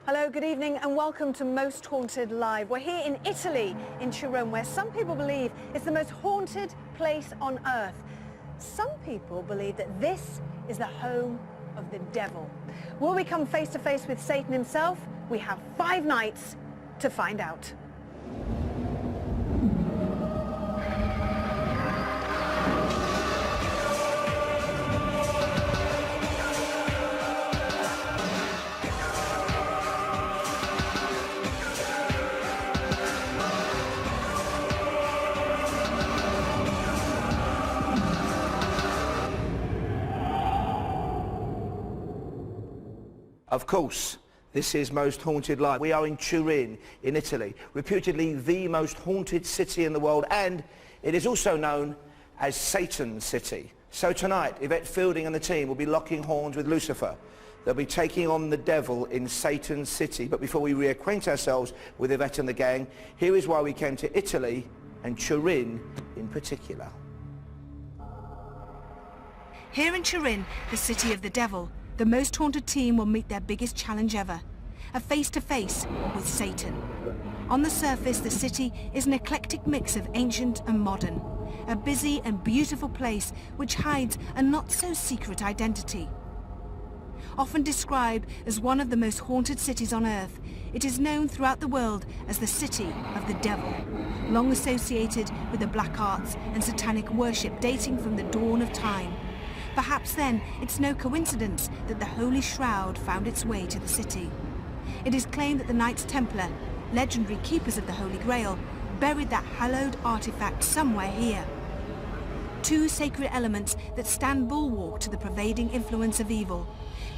Hello, good evening and welcome to Most Haunted Live. We're here in Italy, in Turin, where some people believe it's the most haunted place on earth. Some people believe that this is the home of the devil. Will we come face to face with Satan himself? We have 5 nights to find out. Of course, this is Most Haunted Live. We are in Turin, in Italy, reputedly the most haunted city in the world, and it is also known as Satan's City. So tonight, Yvette Fielding and the team will be locking horns with Lucifer. They'll be taking on the devil in Satan's City. But before we reacquaint ourselves with Yvette and the gang, here is why we came to Italy, and Turin in particular. Here in Turin, the city of the devil, the Most Haunted team will meet their biggest challenge ever, a face-to-face with Satan. On the surface, the city is an eclectic mix of ancient and modern, a busy and beautiful place which hides a not-so-secret identity. Often described as one of the most haunted cities on earth, it is known throughout the world as the City of the Devil, long associated with the black arts and satanic worship dating from the dawn of time. Perhaps then, it's no coincidence that the Holy Shroud found its way to the city. It is claimed that the Knights Templar, legendary keepers of the Holy Grail, buried that hallowed artifact somewhere here. 2 sacred elements that stand bulwark to the pervading influence of evil.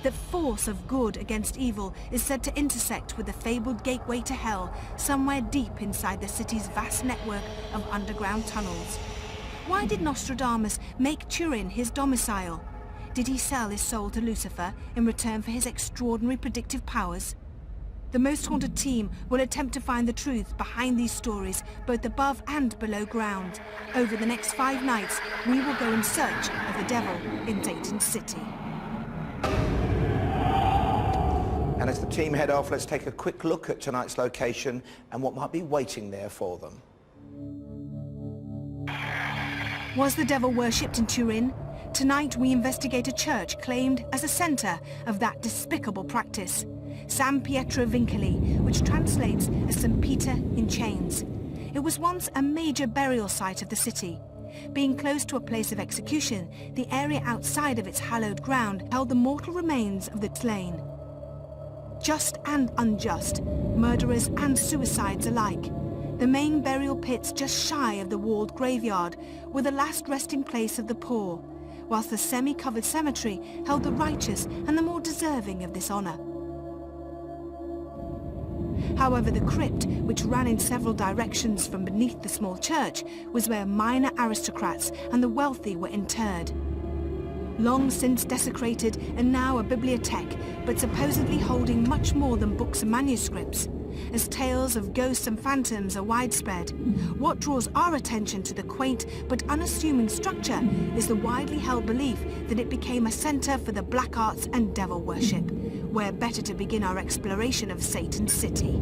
The force of good against evil is said to intersect with the fabled gateway to hell somewhere deep inside the city's vast network of underground tunnels. Why did Nostradamus make Turin his domicile? Did he sell his soul to Lucifer in return for his extraordinary predictive powers? The Most Haunted team will attempt to find the truth behind these stories, both above and below ground. Over the next 5 nights, we will go in search of the devil in Satan's City. And as the team head off, let's take a quick look at tonight's location and what might be waiting there for them. Was the devil worshipped in Turin? Tonight we investigate a church claimed as a centre of that despicable practice. San Pietro Vincoli, which translates as St. Peter in Chains. It was once a major burial site of the city. Being close to a place of execution, the area outside of its hallowed ground held the mortal remains of the slain. Just and unjust, murderers and suicides alike. The main burial pits just shy of the walled graveyard were the last resting place of the poor, whilst the semi-covered cemetery held the righteous and the more deserving of this honour. However, the crypt, which ran in several directions from beneath the small church, was where minor aristocrats and the wealthy were interred. Long since desecrated and now a bibliothèque, but supposedly holding much more than books and manuscripts. As tales of ghosts and phantoms are widespread, what draws our attention to the quaint but unassuming structure is the widely held belief that it became a centre for the black arts and devil worship. Where better to begin our exploration of Satan's City.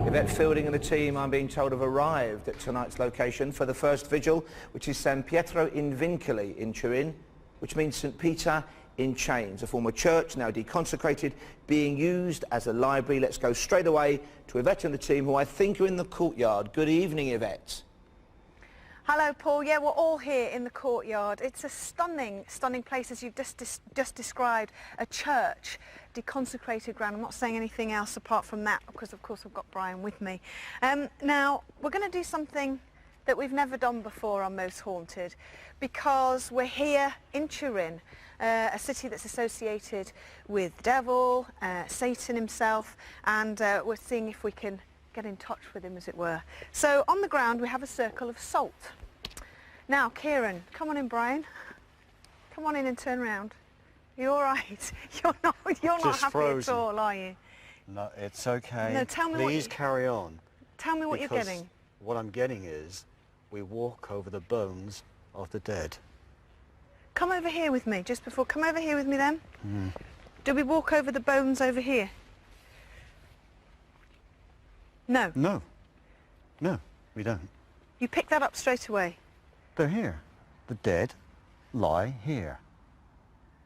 Yvette Fielding and the team, I'm being told, have arrived at tonight's location for the first vigil, which is San Pietro in Vincoli in Turin, which means St. Peter in Chains, a former church now deconsecrated, being used as a library. Let's go straight away to Yvette and the team, who I think are in the courtyard. Good evening, Yvette. Hello, Paul. Yeah, we're all here in the courtyard. It's a stunning, stunning place, as you've just described, a church, deconsecrated ground. I'm not saying anything else apart from that, because of course I've got Brian with me. Now, we're going to do something that we've never done before on Most Haunted, because we're here in Turin, a city that's associated with the devil, Satan himself, and we're seeing if we can get in touch with him, as it were. So on the ground we have a circle of salt. Now, Kieran, come on in, Brian. Come on in and turn round. You all right? You're not happy frozen. at all, are you? No, it's okay. No, tell me Please carry on. Tell me what you're because getting. What I'm getting is we walk over the bones of the dead. Come over here with me, just before. Come over here with me then. Do we walk over the bones over here? No. No. No, we don't. You pick that up straight away. They're here. The dead lie here.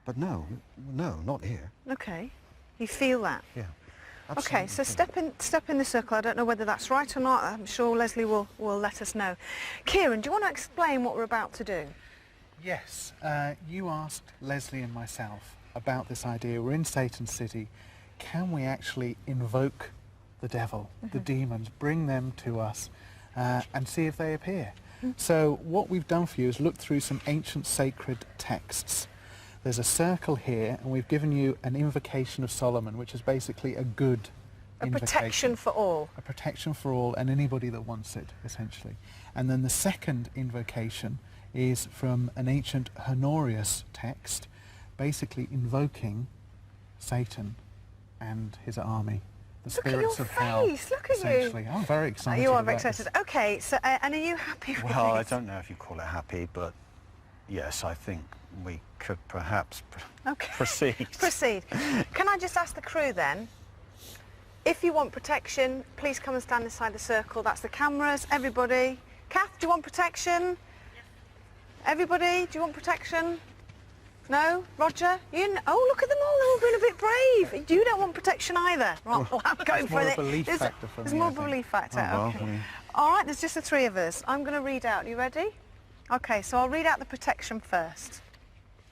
But no, not here. Okay. You feel that? Yeah. Okay, so step in the circle. I don't know whether that's right or not. I'm sure Leslie will let us know. Kieran, do you want to explain what we're about to do? Yes, you asked Leslie and myself about this idea. We're in Satan's city. Can we actually invoke the devil, the demons, bring them to us and see if they appear? So what we've done for you is look through some ancient sacred texts. There's a circle here, and we've given you an invocation of Solomon, which is basically a good invocation. A protection for all. A protection for all and anybody that wants it, essentially. And then the second invocation is from an ancient Honorius text, basically invoking Satan and his army. The spirits of hell. Look at your face, look at you. Essentially. I'm very excited. You are about very excited. this. Okay, so and are you happy with Well, I this? don't know if you call it happy, but yes, I think we could perhaps Okay. proceed. Proceed. Can I just ask the crew then, if you want protection, please come and stand inside the circle. That's the cameras, everybody. Kath, do you want protection? Everybody, do you want protection? No? Roger? Oh, look at them all. They're all being a bit brave. You don't want protection either. Right, well, I'm going more for a it. belief There's factor for There's me, more I think. belief factor. Oh, well, Okay. All right, there's just the three of us. I'm going to read out. You ready? Okay, so I'll read out the protection first.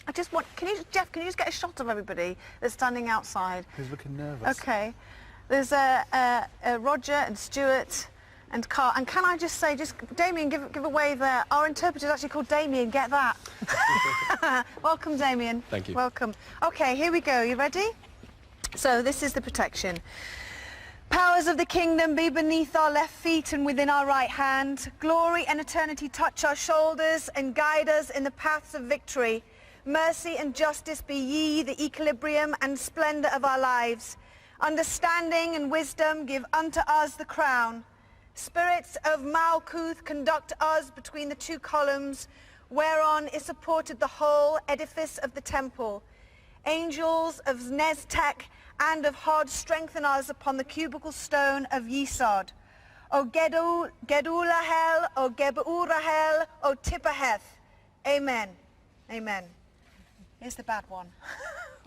I just want, Jeff, can you just get a shot of everybody that's standing outside? He's looking nervous. Okay. There's Roger and Stuart and Carl. And can I just say, Damien, give a wave there. Our interpreter's actually called Damien, get that. Welcome, Damien. Thank you. Welcome. Okay, here we go. You ready? So this is the protection. Powers of the kingdom be beneath our left feet and within our right hand. Glory and eternity touch our shoulders and guide us in the paths of victory. Mercy and justice be ye the equilibrium and splendor of our lives. Understanding and wisdom give unto us the crown. Spirits of Malkuth conduct us between the two columns, whereon is supported the whole edifice of the temple. Angels of Neztek and of Hod strengthen us upon the cubical stone of Yesod. O Gedulahel, O Geburahel, O Tippaheth. Amen. Amen. Here's the bad one.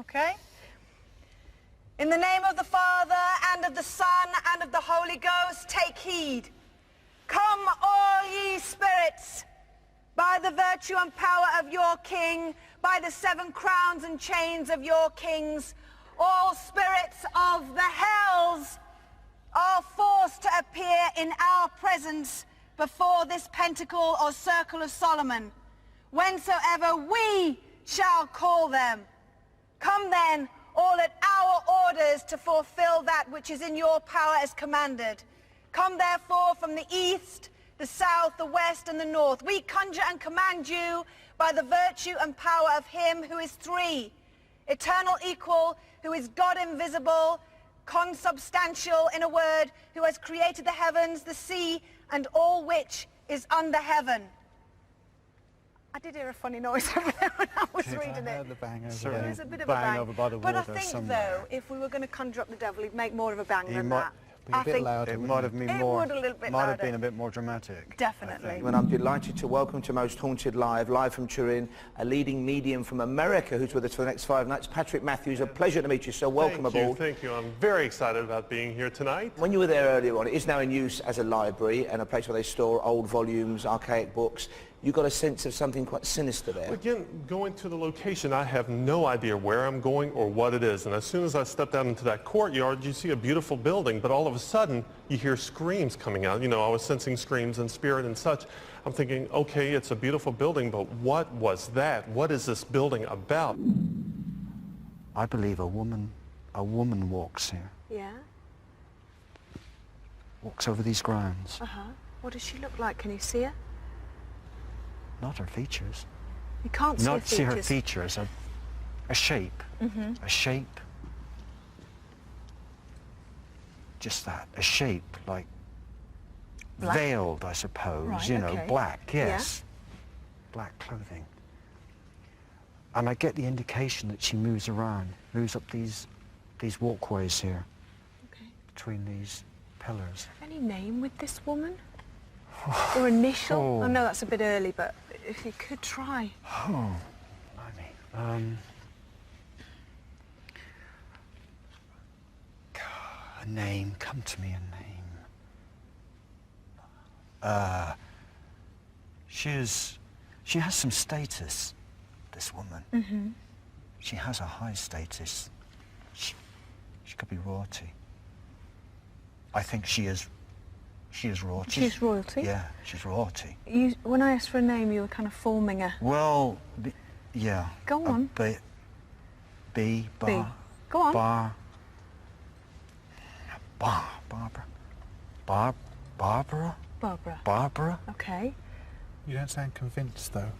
Okay? In the name of the Father, and of the Son, and of the Holy Ghost, take heed. Come, all ye spirits, by the virtue and power of your King, by the 7 crowns and chains of your kings, all spirits of the hells are forced to appear in our presence before this pentacle or circle of Solomon, whensoever we shall call them. Come then, all at our orders to fulfill that which is in your power as commanded. Come therefore from the east, the south, the west, and the north. We conjure and command you by the virtue and power of him who is 3, eternal equal, who is God invisible, consubstantial, in a word, who has created the heavens, the sea, and all which is under heaven. I did hear a funny noise over there when I was reading I it. heard the bang over Sorry. there. There's a bit of a Bang bang. over by the But I water think, somewhere. though, if we were going to conjure up the devil, he'd make more of a bang He than might that. Be a I bit think louder. It wouldn't might have been It more. would a little bit might have louder. been a bit more dramatic. Definitely. And I'm delighted to welcome to Most Haunted live from Turin, a leading medium from America who's with us for the next 5 nights, Patrick Matthews. A pleasure to meet you, so welcome aboard. Thank you. I'm very excited about being here tonight. When you were there earlier on, it is now in use as a library and a place where they store old volumes, archaic books. You got a sense of something quite sinister there. Again, going to the location, I have no idea where I'm going or what it is. And as soon as I stepped out into that courtyard, you see a beautiful building, but all of a sudden, you hear screams coming out. You know, I was sensing screams in spirit and such. I'm thinking, okay, it's a beautiful building, but what was that? What is this building about? I believe a woman walks here, Yeah? walks over these grounds. Uh-huh. What does she look like? Can you see her? Not her features. You can't see her Not see her features. features. A shape. A shape. Just that. A shape, like Black? veiled, I suppose. Right, you know, okay. black. Yes. black clothing. And I get the indication that she moves around, moves up these walkways here, Okay. between these pillars. Any name with this woman? Or initial? Oh. I know that's a bit early, but if you could try. Oh, blimey. A name, come to me, a name. She has some status, this woman. Mm-hmm. She has a high status. She could be royalty. I think she is royalty. She's royalty? Yeah, she's royalty. When I asked for a name, you were kind of forming a... Well, yeah. Go on. B. Go on. Barbara? Barbara. Okay. You don't sound convinced, though.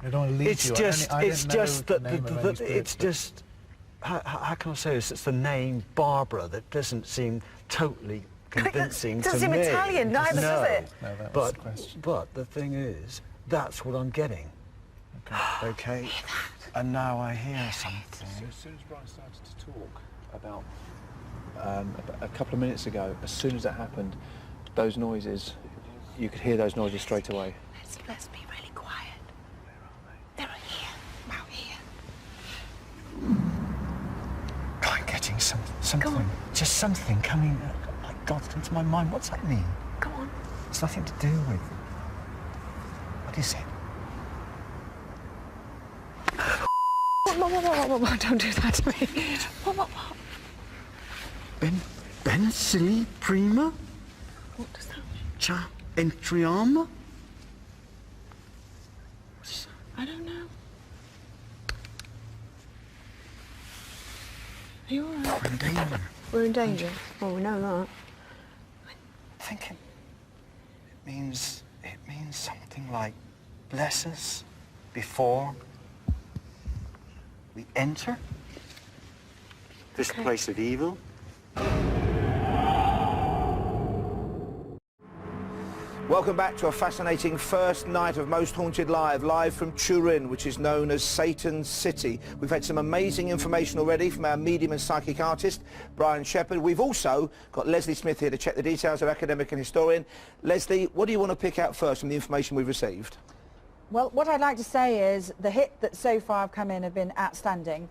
I don't want to lead It's you. just I don't know the name of any it's spirits, but- just, how can I say this? It's the name Barbara that doesn't seem totally convincing to me. Doesn't seem Italian, neither, does it? No, that was But, the question. but the thing is, that's what I'm getting. Okay? And now I hear something. As soon as Brian started to talk about a couple of minutes ago, as soon as that happened, those noises, you could hear those noises straight away. Let's be really quiet. They're here. Out here. I'm getting something. Just something coming, like God, into my mind. What's that mean? Go on. It's nothing to do with... What is it? What? Don't do that to me. What? Benicilli prima? What does that mean? Cha entriamo? I don't know. Are you all right? We're in danger. We're in danger. Well, we know that. I think it means something like bless us before we enter this Okay. place of evil. Welcome back to a fascinating first night of Most Haunted live from Turin, which is known as Satan's City. We've had some amazing information already from our medium and psychic artist, Brian Shepherd. We've also got Leslie Smith here to check the details, our academic and historian. Leslie, what do you want to pick out first from the information we've received? Well, what I'd like to say is the hit that so far have come in have been outstanding.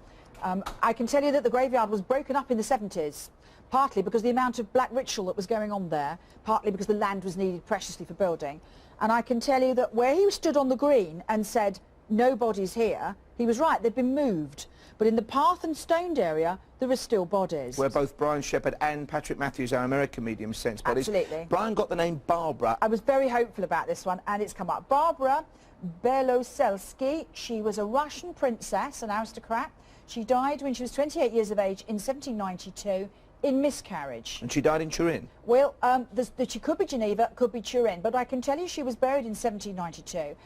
I can tell you that the graveyard was broken up in the 70s, partly because the amount of black ritual that was going on there, partly because the land was needed preciously for building. And I can tell you that where he stood on the green and said, nobody's here, he was right, they've been moved. But in the path and stoned area, there are still bodies. Where both Brian Shepherd and Patrick Matthews, our American medium, sense bodies. Absolutely. Brian got the name Barbara. I was very hopeful about this one, and it's come up. Barbara Beloselski, she was a Russian princess, an aristocrat. She died when she was 28 years of age in 1792 in miscarriage. And she died in Turin. Well, she could be Geneva, could be Turin, but I can tell you she was buried in 1792,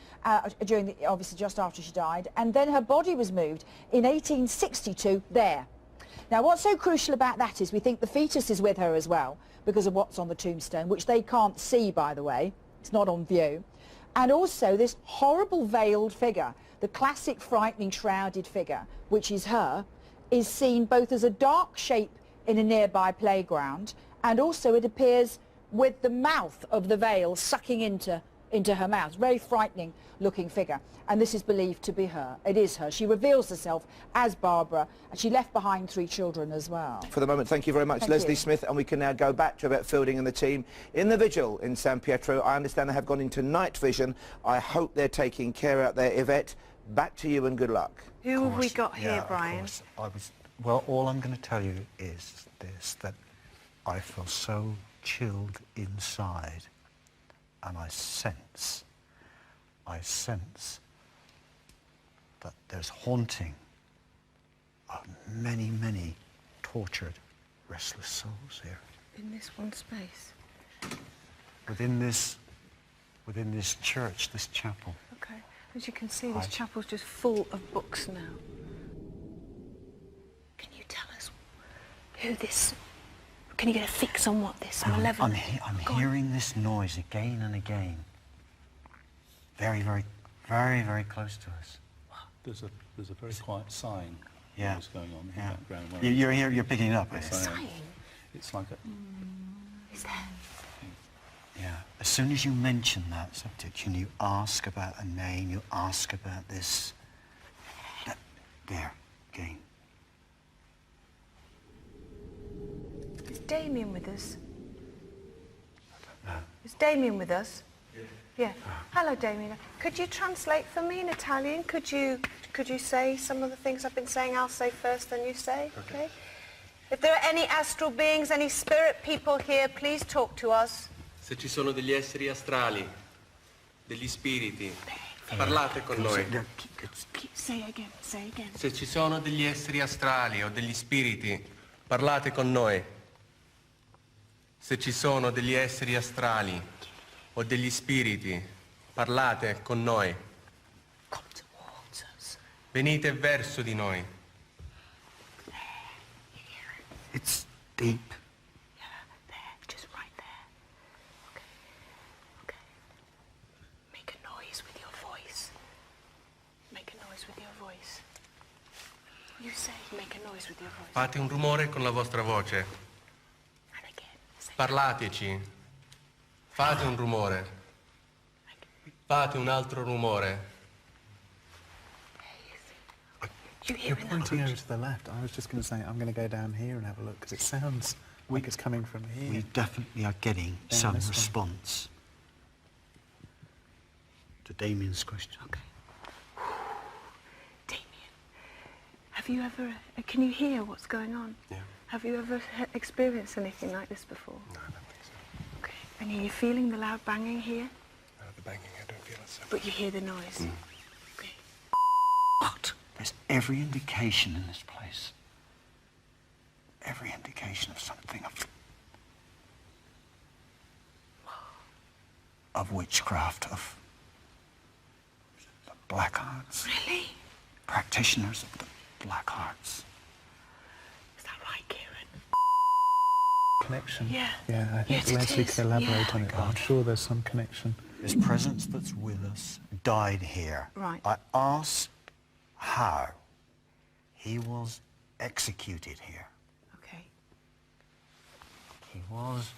obviously just after she died, and then her body was moved in 1862 there. Now, what's so crucial about that is we think the fetus is with her as well, because of what's on the tombstone, which they can't see, by the way. It's not on view. And also this horrible veiled figure, the classic frightening shrouded figure, which is her, is seen both as a dark shape in a nearby playground, and also it appears with the mouth of the veil sucking into her mouth. Very frightening looking figure, and this is believed to be her. It is her. She reveals herself as Barbara, and she left behind 3 children as well. For the moment, thank you very much, Thank Leslie you. Smith, and we can now go back to Yvette Fielding and the team in the vigil in San Pietro. I understand they have gone into night vision. I hope they're taking care out there. Yvette, back to you and good luck. Who have we got Yeah, here, of Brian? course. Well, all I'm going to tell you is this, that I feel so chilled inside, and I sense that there's haunting of many, many tortured, restless souls here. In this one space. Within this church, this chapel. Okay. As you can see, this Right. chapel's just full of books now. Can you tell us who this... Can you get a fix on what this malevolent... I'm Go on. hearing this noise again and again. very, very, very, very close to us. There's a very quiet sighing Yeah. that's going on in Yeah. the background. You're picking it up, are you? Yes, I am. It's like a... Is there? Yeah. As soon as you mention that subject, and you ask about a name, you ask about this. There, again. Is Damien with us? No. Is Damien with us? Yeah. Hello, Damien. Could you translate for me in Italian? Could you say some of the things I've been saying? I'll say first, then you say. Okay. If there are any astral beings, any spirit people here, please talk to us. Se ci sono degli esseri astrali, degli spiriti, parlate con noi. Say again, say again. Se ci sono degli esseri astrali o degli spiriti, parlate con noi. Se ci sono degli esseri astrali o degli spiriti, parlate con noi. Come towards us. Venite verso di noi. It's deep. Yeah, there, just right there. Okay. Okay. Make a noise with your voice. Make a noise with your voice. You say, make a noise with your voice. Fate un rumore con la vostra voce. And again. Say, Parlateci. Fate un rumore. Fate un altro rumore. you hear You're in pointing that over to the left. I was just going to say, I'm going to go down here and have a look, because it sounds like it's coming from here. We definitely are getting Down some this way. response to Damien's question. Okay. Damien, have you ever, can you hear what's going on? Yeah. Have you ever experienced anything like this before? No, I don't think so. Okay. And are you feeling the loud banging here? The banging, I don't feel it so. But you hear the noise? Okay. What? There's every indication in this place. Every indication of something of witchcraft, of the black arts. Really? Practitioners of the black arts. Is that right, Kieran? Connection. Yeah. Yeah, I think Yes, it Leslie is. could elaborate Yeah. on it, but I'm sure there's some connection. This presence that's with us died here. Right. I asked how he was executed here. Okay. He was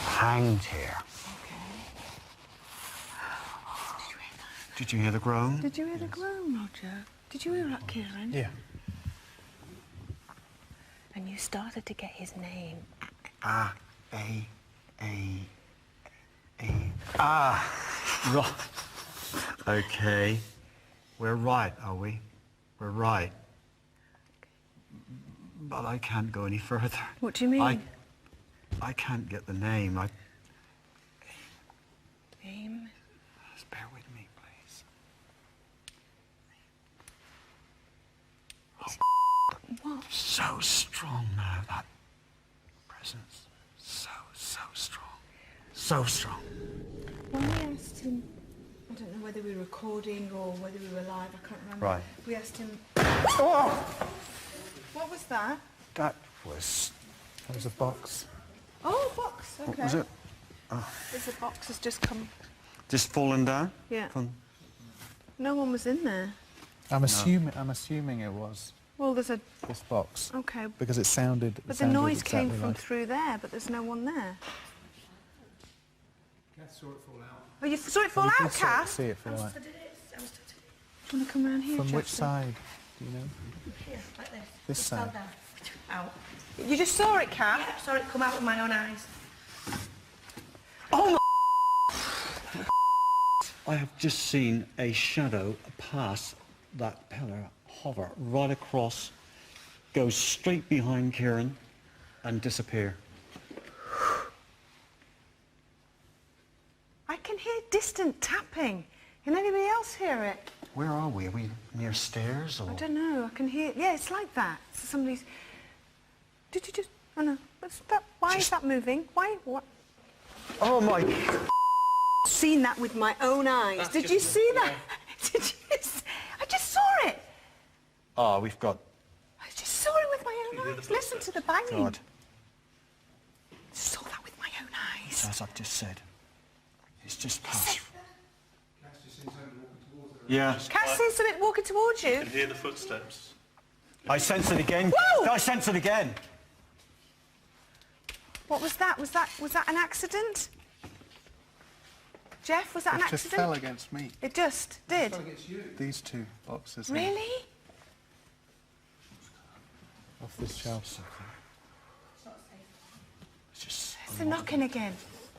hanged here. Did you hear the groan? Did you hear the groan, Roger? Did you hear that, Kieran? Yeah. And you started to get his name. Right. Okay. We're right, are we? We're right. But I can't go any further. What do you mean? I can't get the name. Name? Just bear with me, please. What? So strong now, that presence. So strong. So strong. When we asked him, I don't know whether we were recording or whether we were live, I can't remember. Right. We asked him, oh! What was that? That was... That was a box. Oh, a box, okay. What was it? There's a box has just come. Just fallen down? Yeah. From... No one was in there. I'm assuming it was Well, there's a, this box, okay. because it sounded. But it the sounded noise came exactly from like. through there, but there's no one there. Cass saw it fall out. Oh, you saw it fall You out, did Cass? see it fall out. Do you want to come around here, From which Chester? side? Do you know? Here, like this. This Just side. fell down. Out. You just saw it, Cass? Yeah, saw it come out with my own eyes. I have just seen a shadow pass that pillar, hover right across, go straight behind Kieran and disappear. I can hear distant tapping. Can anybody else hear it? Where are we? Are we near stairs or...? I don't know. I can hear. Yeah, it's like that. So somebody's. Did you just? Oh no. What's that? Why is that moving? Why? What? Oh my... Seen that with my own eyes. That's Did you just- see yeah. that? Did you? I just saw it. Ah, we've got... I just saw it with my own eyes. Listen to the banging. God, Saw that with my own eyes. as I've just said. It's just past. Yeah. Cass sees something walking towards you. You can hear the footsteps. I sense it again. Whoa! I sense it again. What was that? Was that an accident? Jeff, was that an It just accident? fell against me. It just did. These two boxes here, Really? off this shelf. It's the knocking again.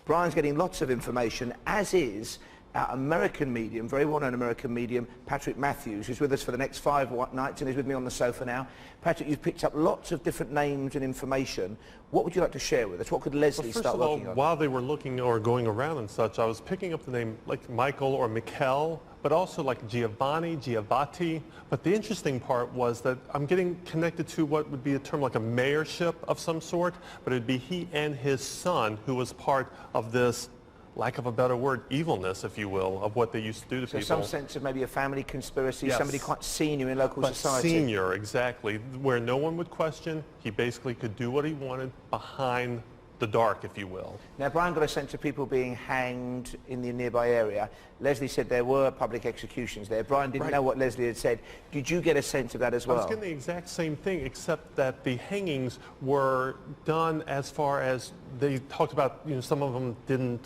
Brian's getting lots of information, as is our American medium, very well-known American medium, Patrick Matthews, who's with us for the next 5 nights and is with me on the sofa now. Patrick, you've picked up lots of different names and information. What would you like to share with us? What could Leslie First start of all, working on? while they were looking or going around and such, I was picking up the name like Michael or Mikkel, but also like Giovanni, Giavatti. But the interesting part was that I'm getting connected to what would be a term like a mayorship of some sort, but it would be he and his son who was part of this, lack of a better word, evilness, if you will, of what they used to do to So people. some sense of maybe a family conspiracy, Yes. somebody quite senior in local But society. senior, exactly, where no one would question. He basically could do what he wanted behind the dark, if you will. Now, Brian got a sense of people being hanged in the nearby area. Leslie said there were public executions there. Brian didn't Right. know what Leslie had said. Did you get a sense of that as I was well? getting the exact same thing, except that the hangings were done as far as they talked about, you know, some of them didn't,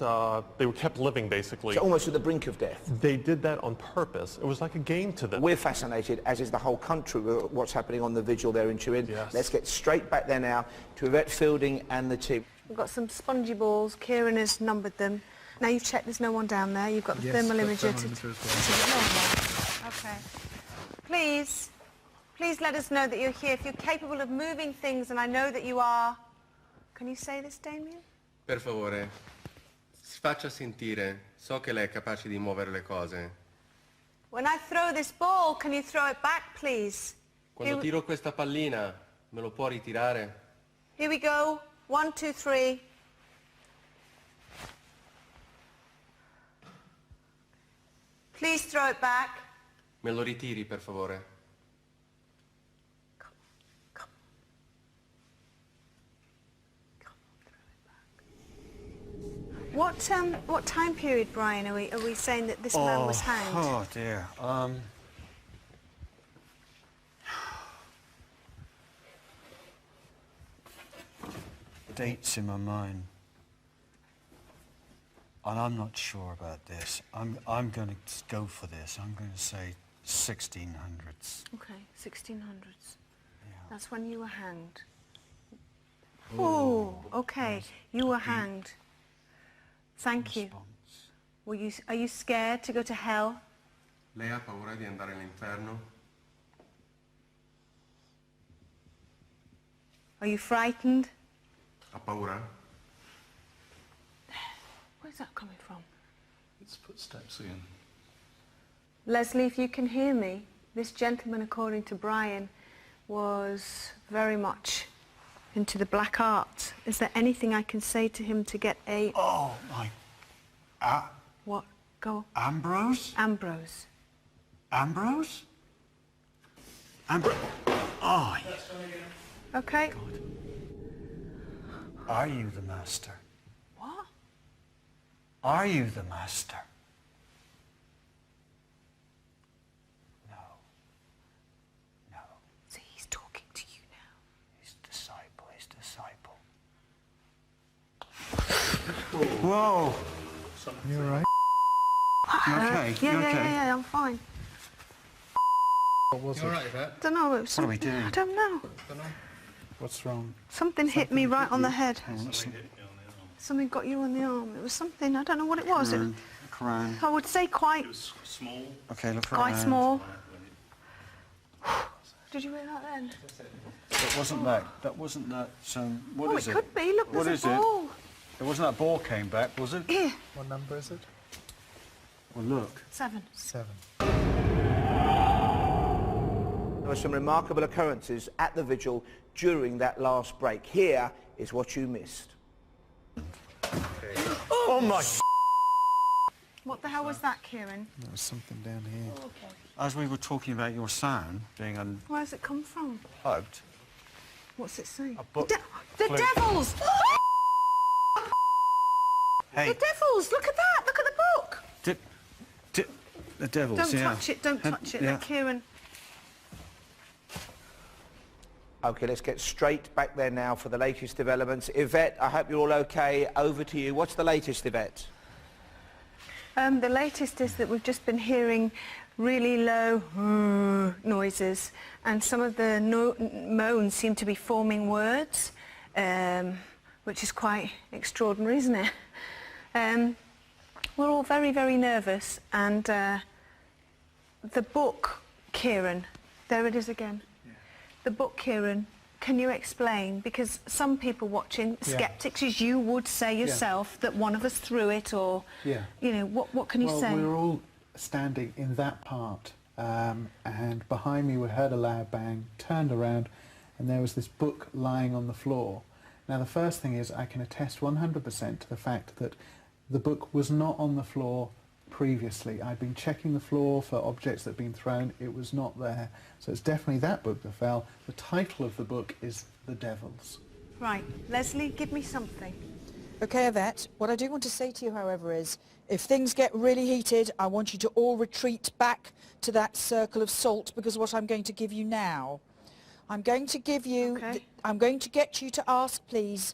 they were kept living, basically. So almost at the brink of death. They did that on purpose. It was like a game to them. We're fascinated, as is the whole country, with what's happening on the vigil there in Turin. Yes. Let's get straight back there now to Yvette Fielding and the team. We've got some spongy balls. Kieran has numbered them. Now you've checked there's no one down there. You've got the thermal imager to... Okay. Please let us know that you're here. If you're capable of moving things, and I know that you are... Can you say this, Damien? Per favore, si faccia sentire. So che lei è capace di muovere le cose. When I throw this ball, can you throw it back, please? Quando tiro questa pallina, me lo può ritirare? Here we go. 1, 2, 3. Please throw it back. Me lo ritiri, per favore. What time period, Brian, are we saying that this man was hanged? Oh dear. Dates in my mind, and I'm not sure about this. I'm going to go for this. I'm going to say 1600s. Okay, 1600s. That's when you were hanged. Oh, okay. You were hanged. Thank you. Are you scared to go to hell? Lei ha paura di andare all'inferno? Are you frightened? Ha paura? Where's that coming from? It's footsteps again. Leslie, if you can hear me, this gentleman, according to Brian, was very much into the black art. Is there anything I can say to him to get a... Oh my... What? Go. Ambrose? Ambrose. Ambrose? Ambrose? Oh, Okay. are you the master? What? Are you the master? No. No. See, he's talking to you now. His disciple. Whoa! You all right? You okay? You okay? Yeah, I'm fine. What was it? I don't know. It was What are we something- doing? I don't know. What's wrong? Something hit me right on the head. Hang on, let's see. Something got you on the arm. It was something, I don't know what it was. Look around. I would say quite, It was small. Okay, look quite around. small. Did you hear that then? That wasn't that. That wasn't that. So what Oh, is it it? could be. Look, What there's is a it? ball. It wasn't that ball came back, was it? Here, What number is it? Well, look. 7. 7. There were some remarkable occurrences at the vigil during that last break. Here is what you missed. Oh my! What the hell was that, Kieran? There was something down here. As we were talking about your sound being Where does it come from? unplugged. What's it say? book. The Flute. devils! Hey, The devils! Look at that! Look at the The devils, Don't yeah. touch it, don't touch it. Yeah. Let Kieran... OK, let's get straight back there now for the latest developments. Yvette, I hope you're all OK. Over to you. What's the latest, Yvette? The latest is that we've just been hearing really low noises, and some of the moans seem to be forming words, which is quite extraordinary, isn't it? We're all very, very nervous, and the book, Kieran, there it is again. Yeah. The book, Kieran, can you explain? Because some people watching, sceptics as you would say yourself, that one of us threw it, or, you know, what can you say? Well, we were all standing in that part, and behind me we heard a loud bang, turned around, and there was this book lying on the floor. Now, the first thing is I can attest 100% to the fact that the book was not on the floor previously. I'd been checking the floor for objects that had been thrown. It was not there. So it's definitely that book that fell. The title of the book is The Devils. Right. Leslie, give me something. OK, Yvette, what I do want to say to you, however, is if things get really heated, I want you to all retreat back to that circle of salt, because what I'm going to give you now, I'm going to give you... Okay. I'm going to get you to ask, please,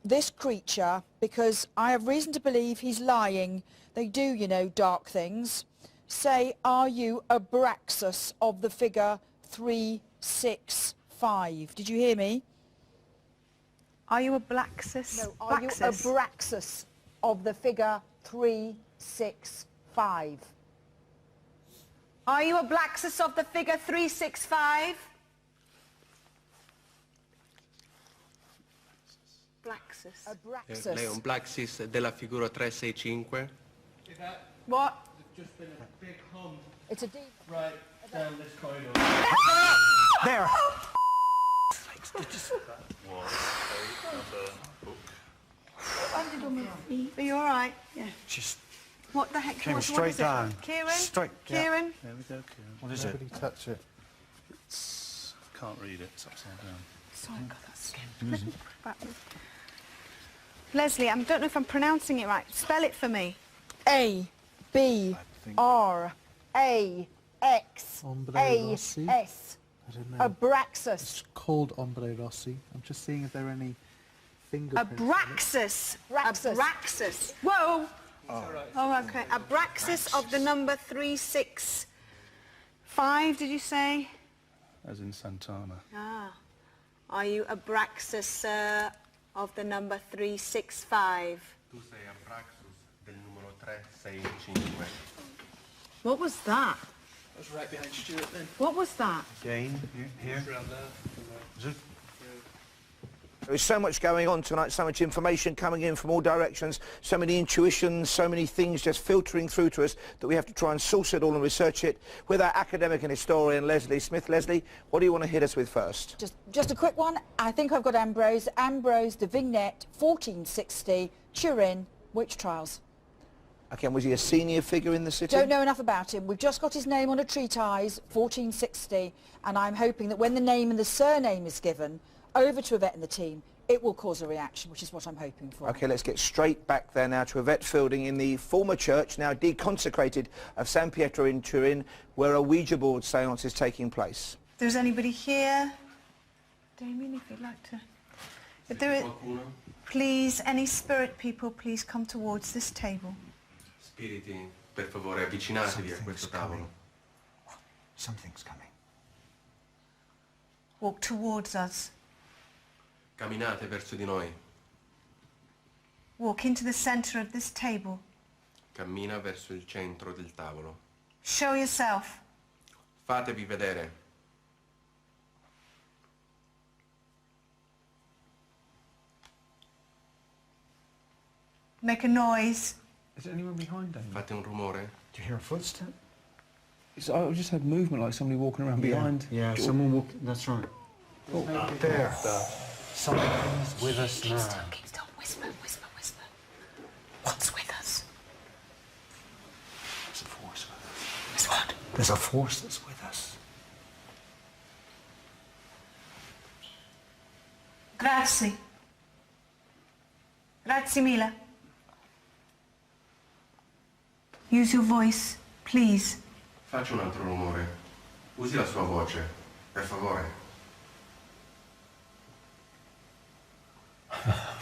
this creature, because I have reason to believe he's lying. They do, you know, dark things. Say, are you Abraxas of the figure 365? Did you hear me? Are you a Blaxus? No, are you Abraxas of the figure 365? Are you a Blaxus of the figure 365? Blaxus. Abraxas. Lei è un Blaxis della figura 365. What? There's just been a big hum It's a demon. right down this corridor. There! Are you all right? Yeah. Just What the heck? came what straight is it? down. Kieran? Straight. Yeah. Kieran? There we go, Kieran. What is it? Nobody touch it. It's, can't read it. It's upside down. Sorry, God, that's scary. Leslie, I don't know if I'm pronouncing it right. Spell it for me. A-B-R-A-X-A-S. I don't know. Abraxas. It's called Ombre Rossi. I'm just seeing if there are any fingerprints. Abraxas. Abraxas. Abraxas. Whoa. Oh, okay. Abraxas of the number 365, did you say? As in Santana. Ah. Are you Abraxas of the number 365? Tu sei Abraxus del numero 365. What was that? I was right behind Stuart then. What was that? Again, here. Around there. Is it? There is so much going on tonight, so much information coming in from all directions, so many intuitions, so many things just filtering through to us that we have to try and source it all and research it with our academic and historian Leslie Smith. Leslie, what do you want to hit us with first? Just a quick one. I think I've got Ambrose. Ambrose de Vignette, 1460, Turin, witch trials. Okay, and was he a senior figure in the city? Don't know enough about him. We've just got his name on a treatise, 1460, and I'm hoping that when the name and the surname is given over to Yvette and the team, it will cause a reaction, which is what I'm hoping for. Okay, let's get straight back there now to Yvette Fielding in the former church, now deconsecrated, of San Pietro in Turin, where a Ouija board seance is taking place. If there's anybody here, Damien, if you'd like to... If there is, please, any spirit people, please come towards this table. Spiriti, per favore, avvicinatevi a questo tavolo. Something's coming. Walk towards us. Camminate verso di noi. Walk into the center of this table. Cammina verso il centro del tavolo. Show yourself. Fatevi vedere. Make a noise. Is there anyone behind Damien? Fate un rumore. Do you hear a footstep? I just had movement like somebody walking around behind. Yeah, someone walking. That's right. Oh, There. Something's with us now. Keep still. Whisper, whisper, whisper. What's with us? There's a force with us. It's what? There's a force that's with us. Grazie. Grazie mille. Use your voice, please. Faccia un altro rumore. Usi la sua voce, per favore.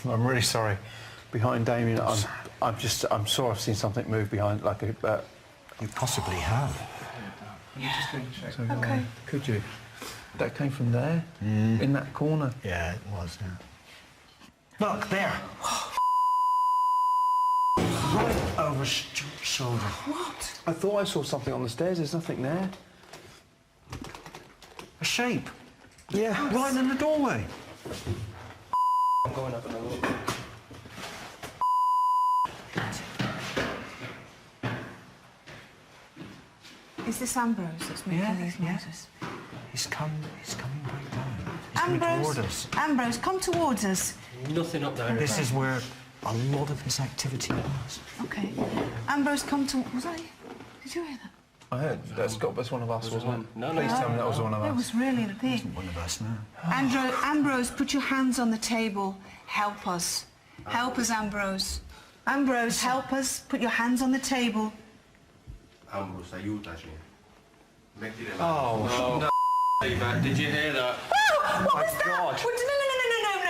I'm really sorry. Behind Damien, I'm sure I've seen something move behind, like a... You possibly have. I'm just going to check. So, Okay. Could you? That came from there? In that corner? Yeah, it was, yeah. Look, there. Right over Stuart's shoulder. What? I thought I saw something on the stairs. There's nothing there. A shape. Yeah. Right in the doorway. I'm going up and have a look. Is this Ambrose that's making these noises? He's coming right down. He's coming toward us. Ambrose, come towards us. Nothing up there. This is where a lot of his activity was. Okay. Ambrose, come to... Was that you? Did you hear that? I heard that's one of us, wasn't it? No, Please tell me that was one of It us. was really the thing. One of us now. Ambrose, put your hands on the table. Help us. Help us, Ambrose. Ambrose, help us. Put your hands on the table. Ambrose, aiutaci. Metti le mani. Oh, no. Did you hear that? Oh, what was that? God. What,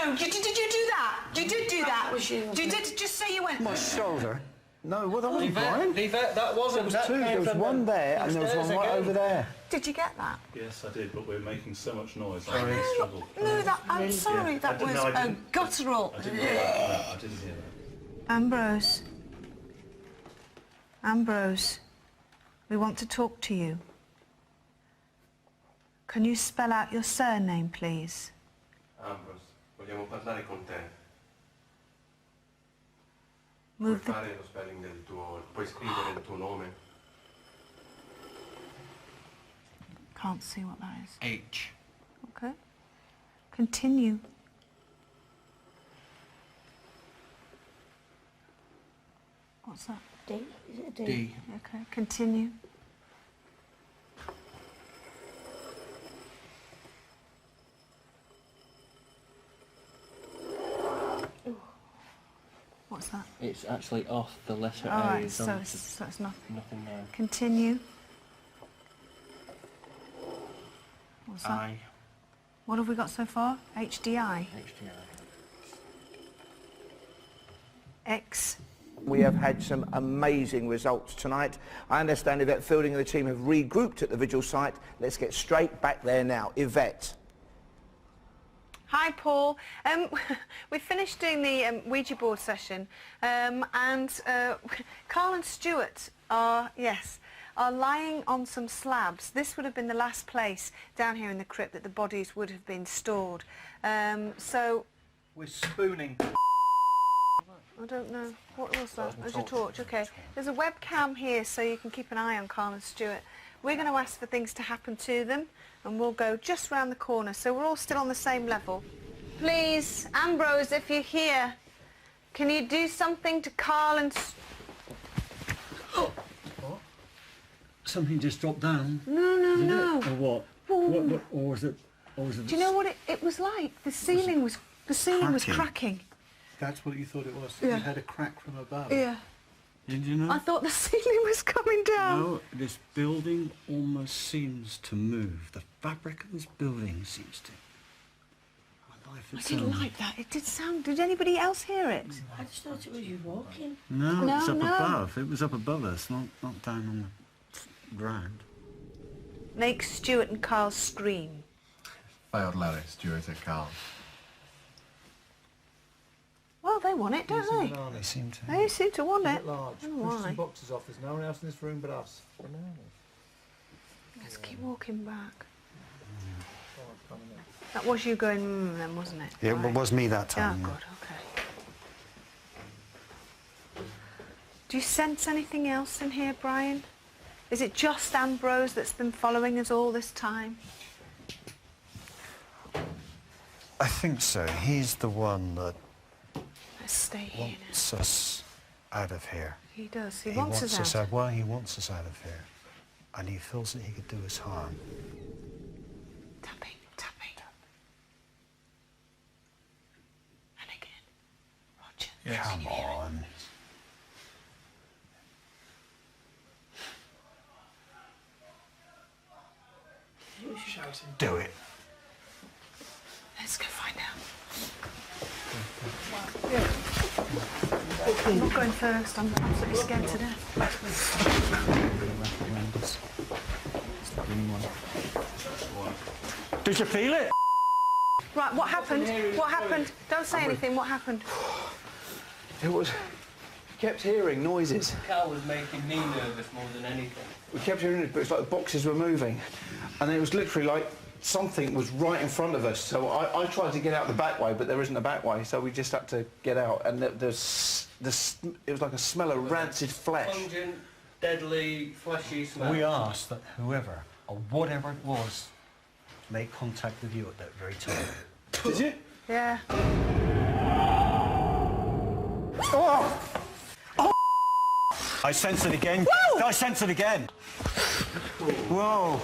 no. Did you do that? You did do that. You did just say you went... My shoulder. No, well, that wasn't Yvette, Brian. Yvette, that wasn't. There was two. There was one there and there was one right over there. Did you get that? Yes, I did, but we're making so much noise. I Sorry. really struggled. No, I'm sorry, that I was didn't- guttural. I didn't hear that. I didn't hear that. Ambrose. Ambrose, we want to talk to you. Can you spell out your surname, please? Ambrose, vogliamo parlare con te. Puoi Move the... fare lo spelling del tuo... Puoi scrivere il tuo nome? Can't see what that is. H. Okay. Continue. What's that? D? Is it a D? D. Okay, continue. What's that? It's actually off the letter All A. right, It's so on- it's nothing. nothing there. Continue. What's that? I. What have we got so far? HDI? HDI. X. We have had some amazing results tonight. I understand Yvette Fielding and the team have regrouped at the vigil site. Let's get straight back there now. Yvette. Hi, Paul. We finished doing the Ouija board session, and Carl and Stuart are lying on some slabs. This would have been the last place down here in the crypt that the bodies would have been stored. So We're spooning. I don't know. What was that? There's your torch. Okay. There's a webcam here so you can keep an eye on Carl and Stuart. We're going to ask for things to happen to them and we'll go just round the corner so we're all still on the same level. Please, Ambrose, if you're here, can you do something to Carl and... Something just dropped down. No. Or what? What? Or was it? Or was it? Do you know what it was like? The ceiling was cracking. That's what you thought it was? Yeah. You had a crack from above? Yeah. Did you know? I thought the ceiling was coming down. No, this building almost seems to move. The fabric of this building seems to. Life I itself. didn't like that. It did sound... Did anybody else hear it? I just thought it was you walking. No, No, it's up no. above. It was up above us, not down on the ground. Make Stuart and Carl scream. Fai urlare Stuart e Carl. Well, they want it, don't they? They seem to. They seem to want it. Large. I don't know why. boxes off. There's no one else in this room but us. Let's keep walking back. That was you going, then, wasn't it? Yeah, Right. it was me that Yeah, time. good, okay. Do you sense anything else in here, Brian? Is it just Ambrose that's been following us all this time? I think so. He's the one that Let's stay here now. wants us out of here. He does. He wants us out. Well, he wants us out of here. And he feels that he could do us harm. Tapping. And again. Roger. Come on. do it. Let's go find out. I'm not going first. I'm absolutely scared to death. Did you feel it? Right, what happened? What happened? Don't say anything. What happened? It was... We kept hearing noises. Cal was making me nervous more than anything. We kept hearing it, but it's like the boxes were moving. And it was literally like something was right in front of us. So I tried to get out the back way, but there isn't a back way, so we just had to get out. And it was like a smell of rancid flesh. Pungent, deadly, fleshy smell. We asked that whoever, or whatever it was, make contact with you at that very time. Did you? Yeah. Oh! Oh! I sense it again. Whoa! I sense it again. Whoa!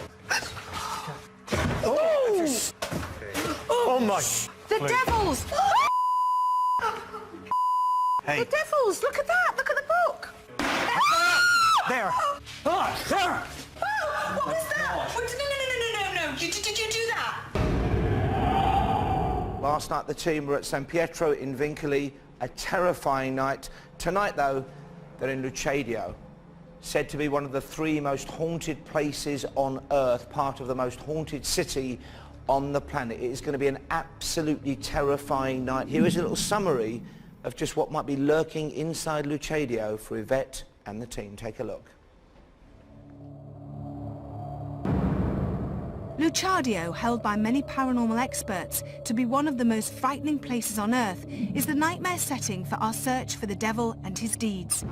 Oh! Oh my! The devils! Hey! The devils! Look at that! Look at the book! There! Ah, there! Oh, what was that? No! Did you do that? Last night the team were at San Pietro in Vincoli, a terrifying night. Tonight though, they're in Lucadio, said to be one of the 3 most haunted places on Earth, part of the most haunted city on the planet. It is going to be an absolutely terrifying night. Here is a little summary of just what might be lurking inside Lucadio for Yvette and the team. Take a look. Lucadio, held by many paranormal experts to be one of the most frightening places on Earth, is the nightmare setting for our search for the devil and his deeds.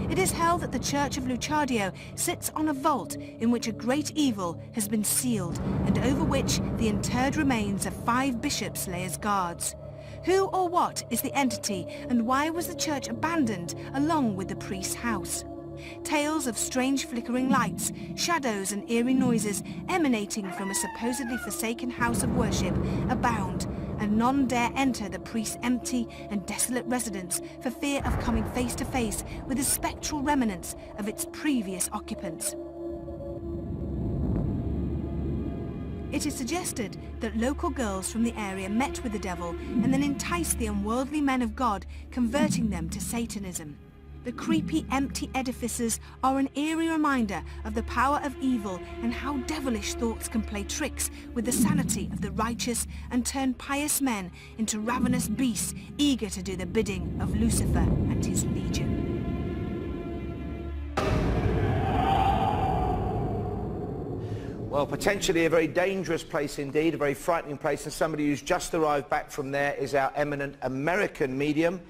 It is held that the Church of Lucadio sits on a vault in which a great evil has been sealed and over which the interred remains of 5 bishops lay as guards. Who or what is the entity, and why was the church abandoned along with the priest's house? Tales of strange flickering lights, shadows and eerie noises emanating from a supposedly forsaken house of worship abound, and none dare enter the priest's empty and desolate residence for fear of coming face to face with the spectral remnants of its previous occupants. It is suggested that local girls from the area met with the devil and then enticed the unworldly men of God, converting them to Satanism. The creepy, empty edifices are an eerie reminder of the power of evil and how devilish thoughts can play tricks with the sanity of the righteous and turn pious men into ravenous beasts eager to do the bidding of Lucifer and his legion. Well, potentially a very dangerous place indeed, a very frightening place, and somebody who's just arrived back from there is our eminent American medium.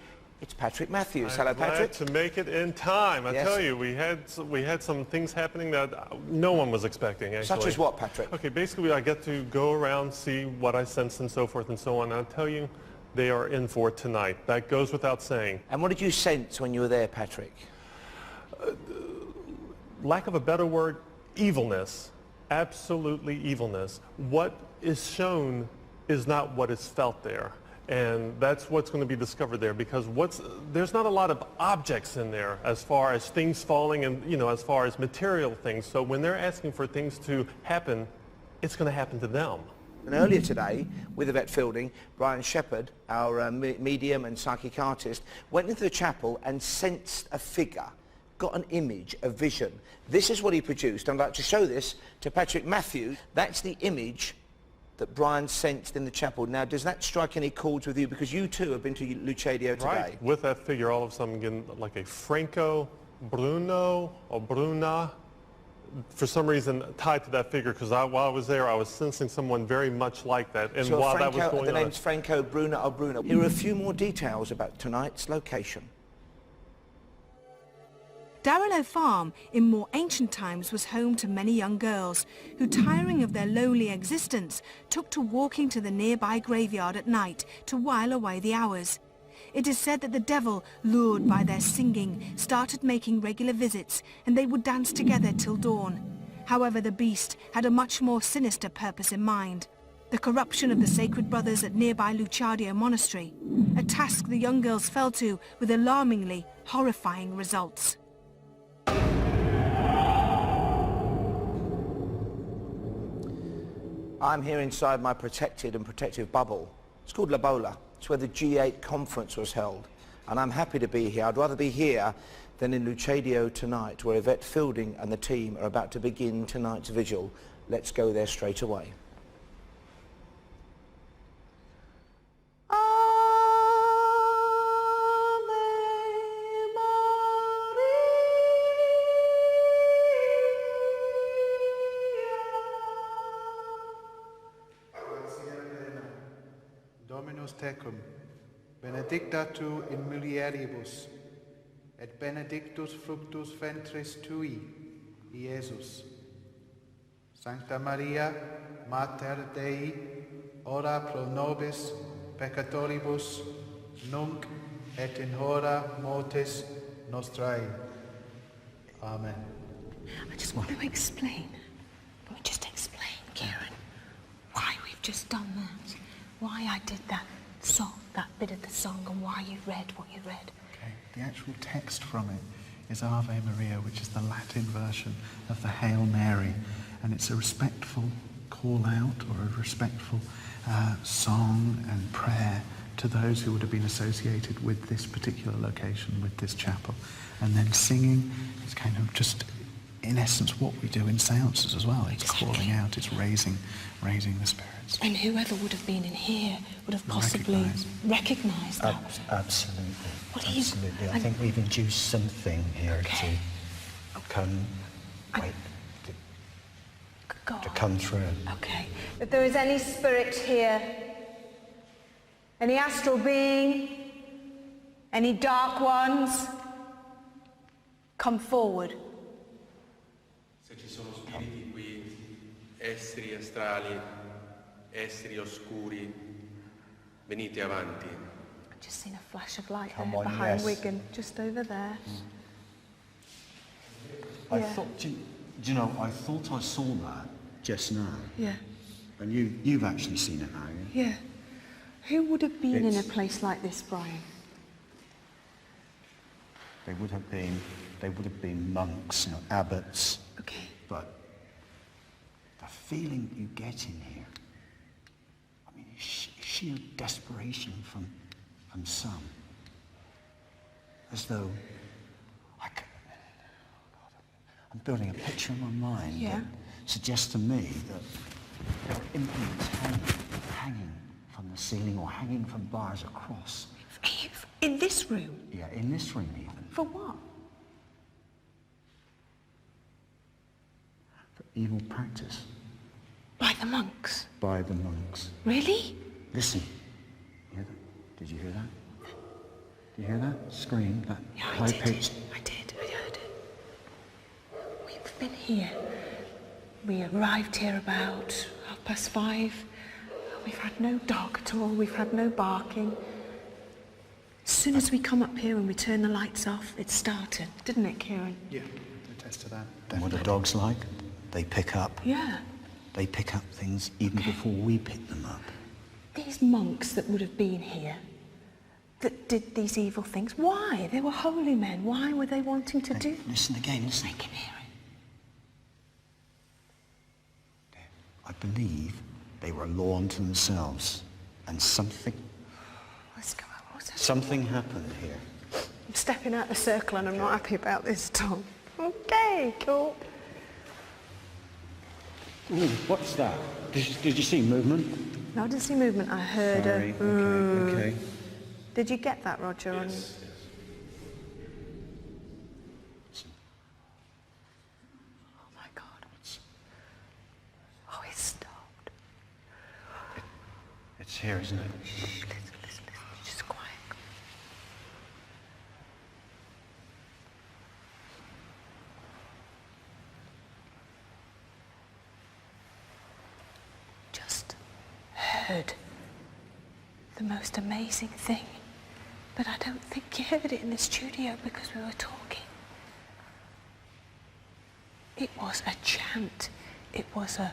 It's Patrick Matthews. Hello, Patrick. Glad to make it in time. I tell you, we had some things happening that no one was expecting, actually. Such as what, Patrick? Okay, basically I get to go around, see what I sense and so forth and so on. And I'll tell you, they are in for tonight. That goes without saying. And what did you sense when you were there, Patrick? Lack of a better word, evilness. Absolutely evilness. What is shown is not what is felt there. And that's what's going to be discovered there, because there's not a lot of objects in there as far as things falling and, as far as material things. So when they're asking for things to happen, it's going to happen to them. And earlier today, with Yvette Fielding, Brian Shepherd, our medium and psychic artist, went into the chapel and sensed a figure, got an image, a vision. This is what he produced. I'd like to show this to Patrick Matthews. That's the image that Brian sensed in the chapel. Now, does that strike any chords with you? Because you too have been to Lucadio today. Right. With that figure, all of a sudden I'm getting like a Franco Bruno or Bruna, for some reason tied to that figure, because while I was there, I was sensing someone very much like that. And so while that was going on, the name's Franco Bruna or Bruno. Here are a few more details about tonight's location. Darrellow Farm in more ancient times was home to many young girls who, tiring of their lonely existence, took to walking to the nearby graveyard at night to while away the hours. It is said that the devil, lured by their singing, started making regular visits, and they would dance together till dawn. However, the beast had a much more sinister purpose in mind: the corruption of the sacred brothers at nearby Lucadio Monastery, a task the young girls fell to with alarmingly horrifying results. I'm here inside my protected and protective bubble. It's called La Bola. It's where the G8 conference was held. And I'm happy to be here. I'd rather be here than in Lucadio tonight, where Yvette Fielding and the team are about to begin tonight's vigil. Let's go there straight away. Dominus tecum, benedicta tu in mulieribus, et benedictus fructus ventris tui, Iesus. Sancta Maria, Mater Dei, ora pro nobis peccatoribus, nunc et in hora mortis nostrae. Amen. I just want to explain. Let me just explain, Kieran, why we've just done that. Why I did that song, that bit of the song, and why you read what you read. Okay, the actual text from it is Ave Maria, which is the Latin version of the Hail Mary, and it's a respectful call out or a respectful song and prayer to those who would have been associated with this particular location, with this chapel. And then singing is kind of just, in essence, what we do in seances as well. It's calling out, it's raising the spirits. And whoever would have been in here would have possibly recognised that. Absolutely. Absolutely. I think we've induced something here to come, to come through. Okay. If there is any spirit here, any astral being, any dark ones, come forward. Se ci sono spiriti qui, esseri astrali, esseri oscuri, venite avanti. I've just seen a flash of light Come there on, behind yes. Wigan, just over there. I thought, do you know, I thought I saw that just now. Yeah. And you've actually seen it now, yeah? Yeah. Who would have been in a place like this, Brian? They would have been monks, you know, abbots. Okay. But the feeling you get in here, I mean, it's sheer desperation from some. As though I'm building a picture in my mind that suggests to me that there are implements hanging from the ceiling or hanging from bars across. In this room? Yeah, in this room even. For what? For evil practice. By the monks? By the monks. Really? Listen. You hear that? Did you hear that? Did you hear that scream? That high-pitched... I did. I heard it. We've been here. We arrived here about 5:30. We've had no dog at all. We've had no barking. As soon as we come up here and we turn the lights off, it started, didn't it, Kieran? Yeah, attest to that. And what are dogs like? They pick up. Yeah. They pick up things even before we pick them up. These monks that would have been here, that did these evil things, why? They were holy men. Why were they wanting to do? Listen again, listen. I can hear it. I believe they were a law unto themselves. And something... Let's go. Something happened here. I'm stepping out the circle and I'm not happy about this, Tom. Okay, cool. Ooh, what's that? Did you see movement? No, I didn't see movement. I heard Sorry, okay. Did you get that, Roger? Yes. Oh my God. Oh, it's stopped. It's here, isn't it? Shh, listen. Just quiet. Just heard the most amazing thing, but I don't think you heard it in the studio because we were talking. It was a chant. It was a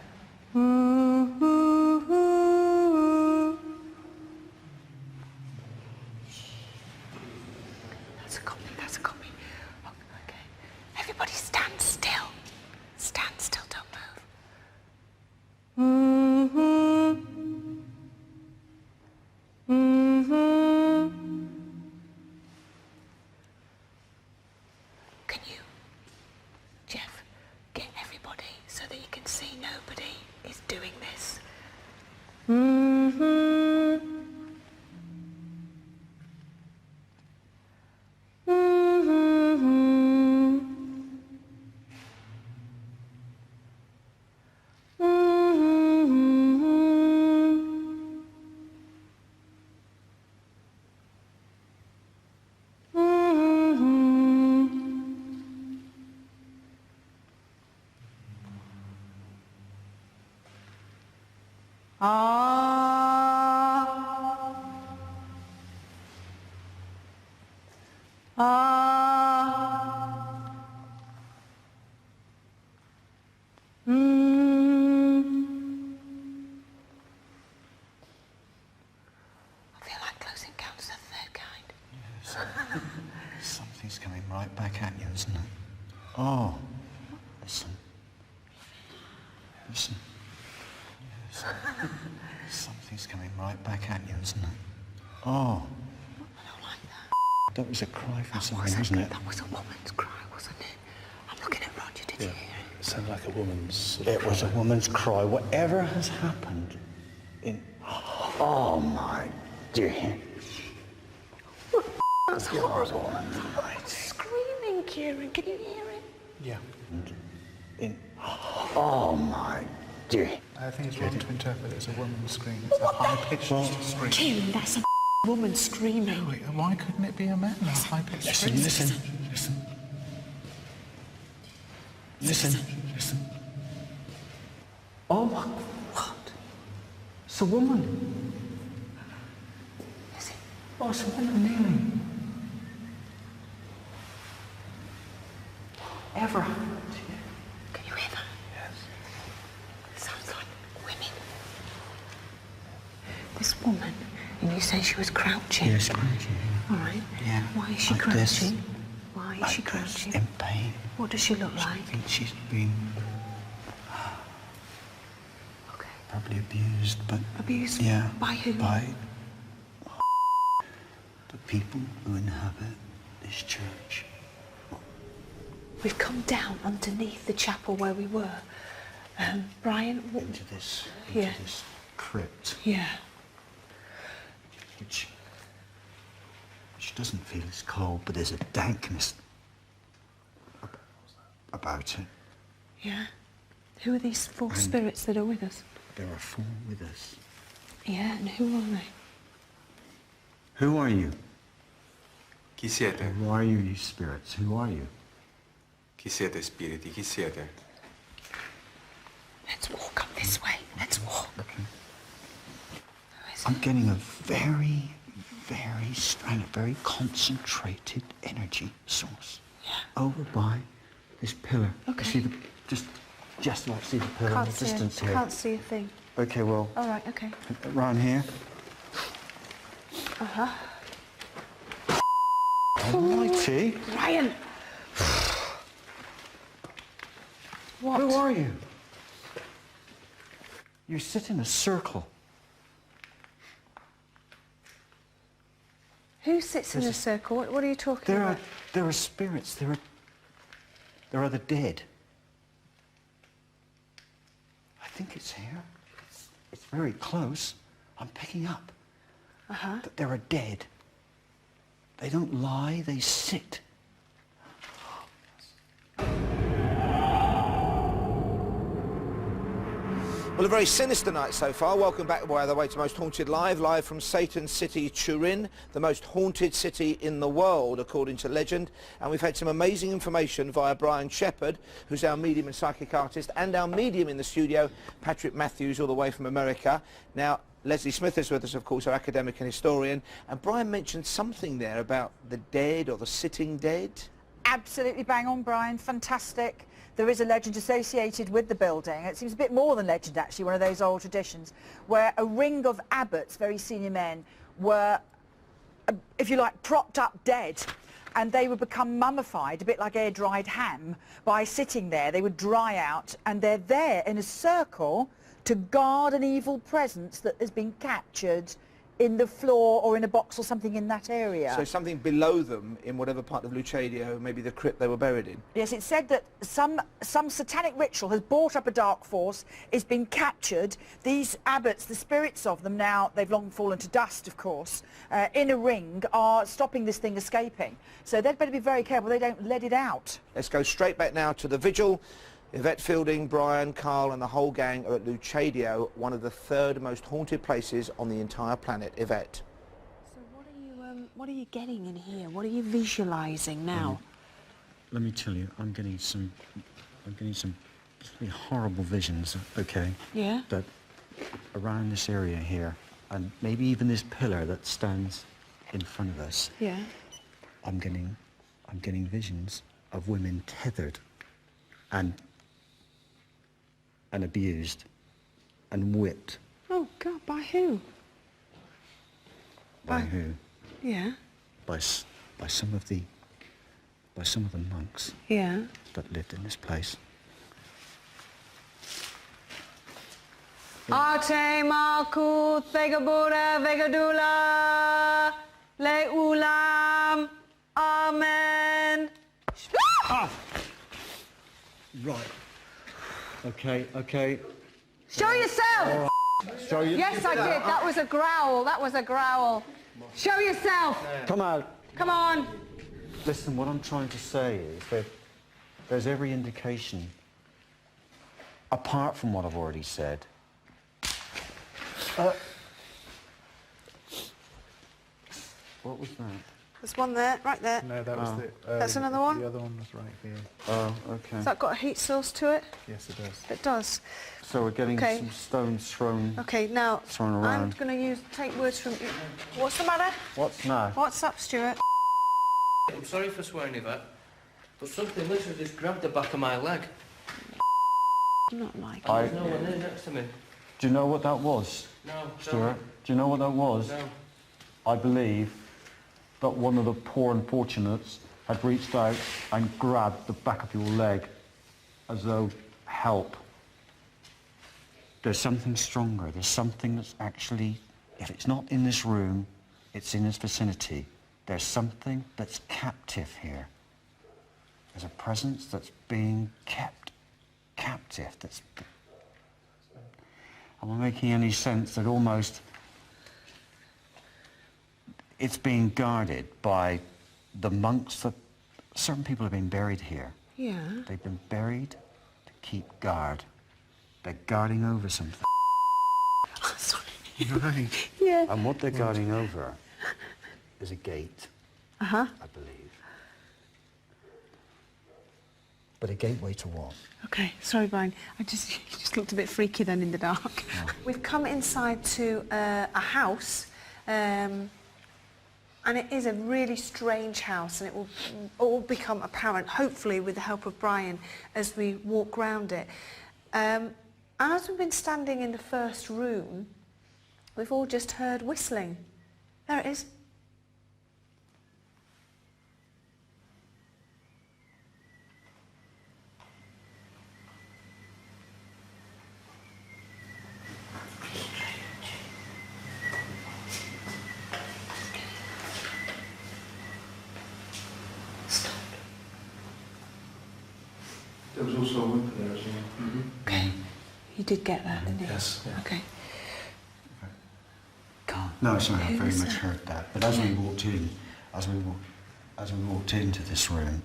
That's a copy. Oh, okay. Everybody stand still. Stand still, don't move. I feel like Close Encounters of the Third Kind. Something's coming right back at you, isn't it? Oh, listen. Listen. Yes. Something's coming right back at you, isn't it? Oh. I don't like that. That was a cry from something, wasn't it? That was a woman's cry, wasn't it? I'm looking at Roger, did you hear it? It sounded like a woman's... It was a woman's cry. Whatever has happened in... Oh, my dear. That's horrible. Screaming, Kieran, can you hear it? Yeah. Oh, my dear. I think it's wrong to interpret it as a woman's scream. It's a high-pitched scream. Kieran, that's a woman screaming. Wait, why couldn't it be a man? A high-pitched scream? Listen. Oh, my... What? It's a woman. Is it? Oh, it's a woman kneeling. Ever happened to you? Can you hear that? Yes. Sounds like women. This woman, and you say she was crouching? Yes, crouching. All right. Yeah. Why is she like crouching? this. Why is Like she this, crouching? in pain. What does she look I like? think she's been Okay. probably abused, but... Abused? Yeah. By who? By the people who inhabit this church. We've come down underneath the chapel where we were. Brian, Into this crypt, yeah. which doesn't feel as cold, but there's a dankness about it. Yeah. Who are these four spirits that are with us? There are four with us. Yeah, and who are they? Who are you? Chi siete? Who are you, you spirits? Who are you? Chi siete, spiriti? Chi siete? Let's walk up this way. Let's walk. Okay. Who is I'm it? getting a very, very concentrated energy source. Yeah. Over by this pillar. Okay. See the just about see the pillar in the distance here. Can't see a thing. Okay, well, All right, okay. around here. Uh-huh. Almighty. Brian! What? Who are you? You sit in a circle. Who sits in a circle? What are you talking about? There are spirits. There are the dead. I think it's here. It's very close. I'm picking up. Uh-huh. That there are dead. They don't lie, they sit. Well, a very sinister night so far. Welcome back, by the way, to Most Haunted live from Satan's city, Turin, the most haunted city in the world, according to legend. And we've had some amazing information via Brian Shepherd, who's our medium and psychic artist, and our medium in the studio, Patrick Matthews, all the way from America. Now, Leslie Smith is with us, of course, our academic and historian. And Brian mentioned something there about the dead or the sitting dead. Absolutely bang on, Brian. Fantastic. There is a legend associated with the building. It seems a bit more than legend, actually, one of those old traditions, where a ring of abbots, very senior men, were, if you like, propped up dead. And they would become mummified, a bit like air-dried ham, by sitting there. They would dry out, and they're there in a circle to guard an evil presence that has been captured in the floor or in a box or something in that area. So something below them in whatever part of Lucadio, maybe the crypt they were buried in? Yes, it said that some satanic ritual has brought up a dark force, it's been captured. These abbots, the spirits of them now, they've long fallen to dust, of course, in a ring, are stopping this thing escaping. So they'd better be very careful they don't let it out. Let's go straight back now to the vigil. Yvette Fielding, Brian, Carl and the whole gang are at Lucadio, one of the 3rd most haunted places on the entire planet. Yvette. So what are you getting in here? What are you visualising now? Let me tell you, I'm getting some really horrible visions, okay? Yeah? That around this area here, and maybe even this pillar that stands in front of us. Yeah. I'm getting visions of women tethered and abused and whipped. Oh God, by who? By who? Yeah. By some of the monks Yeah. that lived in this place. Ate Malkut Vegabura Vegadula Le Ulam Amen. Right. Okay. Show yourself! Show you. Yes, I did. That was a growl. Show yourself! Come out. Come on! Listen, what I'm trying to say is that there's every indication, apart from what I've already said. What was that? There's one there, right there. No, that was the... That's another one? The other one was right here. Oh, okay. Has that got a heat source to it? Yes, it does. It does. So we're getting Okay. some stones thrown. Okay, now Thrown I'm around. going to take words from you. What's the matter? What's now? What's up, Stuart? I'm sorry for swearing, Yvette, but something literally just grabbed the back of my leg. Not like it. There's no one there next to me. Do you know what that was, No, Stuart? Do you know what that was? No. I believe that one of the poor unfortunates had reached out and grabbed the back of your leg as though help. There's something stronger. There's something that's actually, if it's not in this room, it's in this vicinity. There's something that's captive here. There's a presence that's being kept captive. That's... Am I making any sense that almost it's being guarded by the monks that... Certain people have been buried here. Yeah. They've been buried to keep guard. They're guarding over something. Sorry. Right. Yeah. And what they're guarding over is a gate, Uh-huh. I believe. But a gateway to what? Okay, sorry, Brian. You just looked a bit freaky then in the dark. Oh. We've come inside to a house, and it is a really strange house, and it will all become apparent, hopefully with the help of Brian, as we walk round it. And as we've been standing in the first room, we've all just heard whistling. There it is. There was also a whimper there as well. Okay. You did get that, didn't you? Yes, yeah. Okay. God. No, sorry, I very Who's much that? heard that. But as we walked in, as we walked into this room,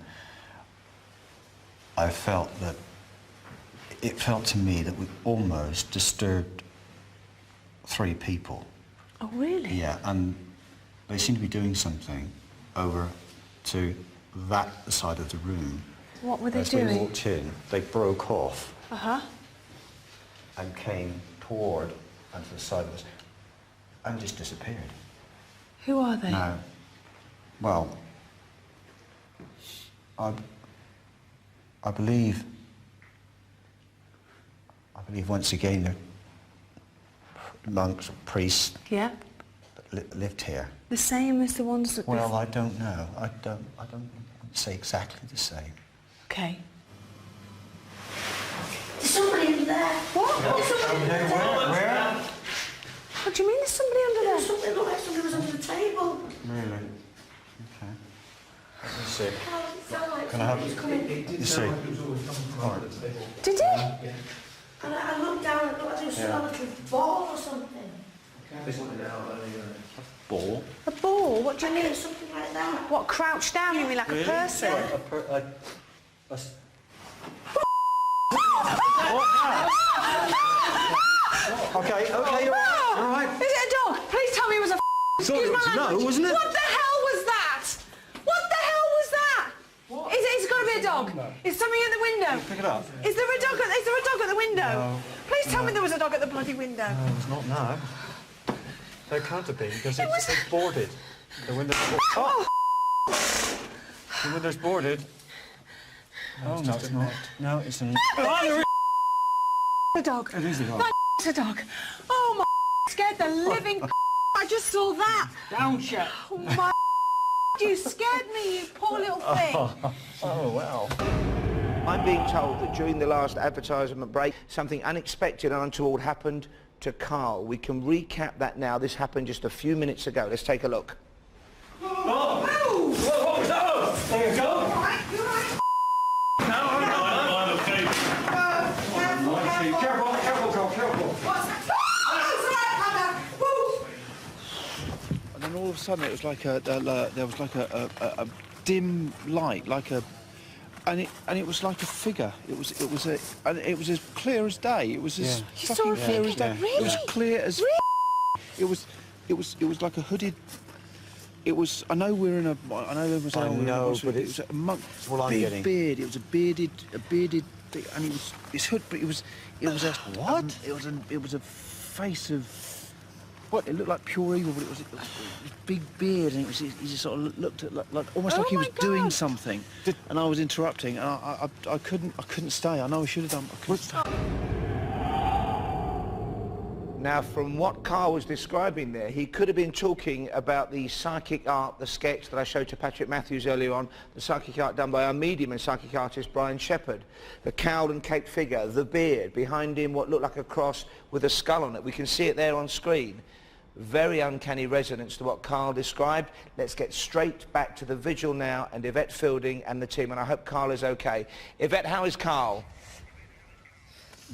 I felt that it felt to me that we almost disturbed 3 people. Oh, really? Yeah, and they seemed to be doing something over to that side of the room. What were they As we doing? walked in, they broke off Uh-huh. and came toward and to the side of us and just disappeared. Who are they? No. Well, I believe once again they're monks or priests Yeah. that lived here. The same as the ones that... Well, I don't know. I don't say exactly the same. Okay. There's somebody under there. What? There's somebody under there. Where? What do you mean there's somebody under there? There's It looked like something was under the table. Really? Okay. Let me see. It sounded like Can I have something was coming. You see? All right. Did it? And I looked down and it looked like it was a little ball or something. Ball? A ball? What do you mean? Something like that. What, crouched down, you mean like a person? Okay, you're all right. Is it a dog? Please tell me it was a excuse my language. wasn't it? What the hell was that? What the hell was that? What? It's got to be a dog. Is something at the window? Pick it up. Is there a dog at the window? No. Please tell me there was a dog at the bloody window. No, it's not now. There can't have been because it's boarded. The window's boarded. Oh! The window's boarded. Oh, no, it's not. No, it's a... A dog. It is a dog. That's a dog. Oh my! Scared the living. I just saw that. Don't you? Oh my! You scared me, you poor little thing. Oh, wow. I'm being told that during the last advertisement break, something unexpected and untoward happened to Carl. We can recap that now. This happened just a few minutes ago. Let's take a look. Oh! What was that? Oh, there you go. You're right. Careful, Carl, careful. What's that? Oh, And then all of a sudden it was like there was like a dim light, like a, and it was like a figure. It was as clear as day. It was as fucking clear as day. Really? It was clear as. It was like a hooded. It was. I know we're in a. I know there was. I know, but it was a monk. what I'm big getting. beard. It was a bearded thing, and it was his hood, but it was a What? it was a face of. What? It looked like pure evil, but it was big beard, and he just sort of looked at like almost like he was doing something, and I was interrupting, and I couldn't stay. I know I should have done. I couldn't stay. Now, from what Carl was describing there, he could have been talking about the psychic art, the sketch that I showed to Patrick Matthews earlier on, the psychic art done by our medium and psychic artist Brian Shepherd. The cowled and caped figure, the beard, behind him what looked like a cross with a skull on it. We can see it there on screen. Very uncanny resonance to what Carl described. Let's get straight back to the vigil now and Yvette Fielding and the team, and I hope Carl is okay. Yvette, how is Carl?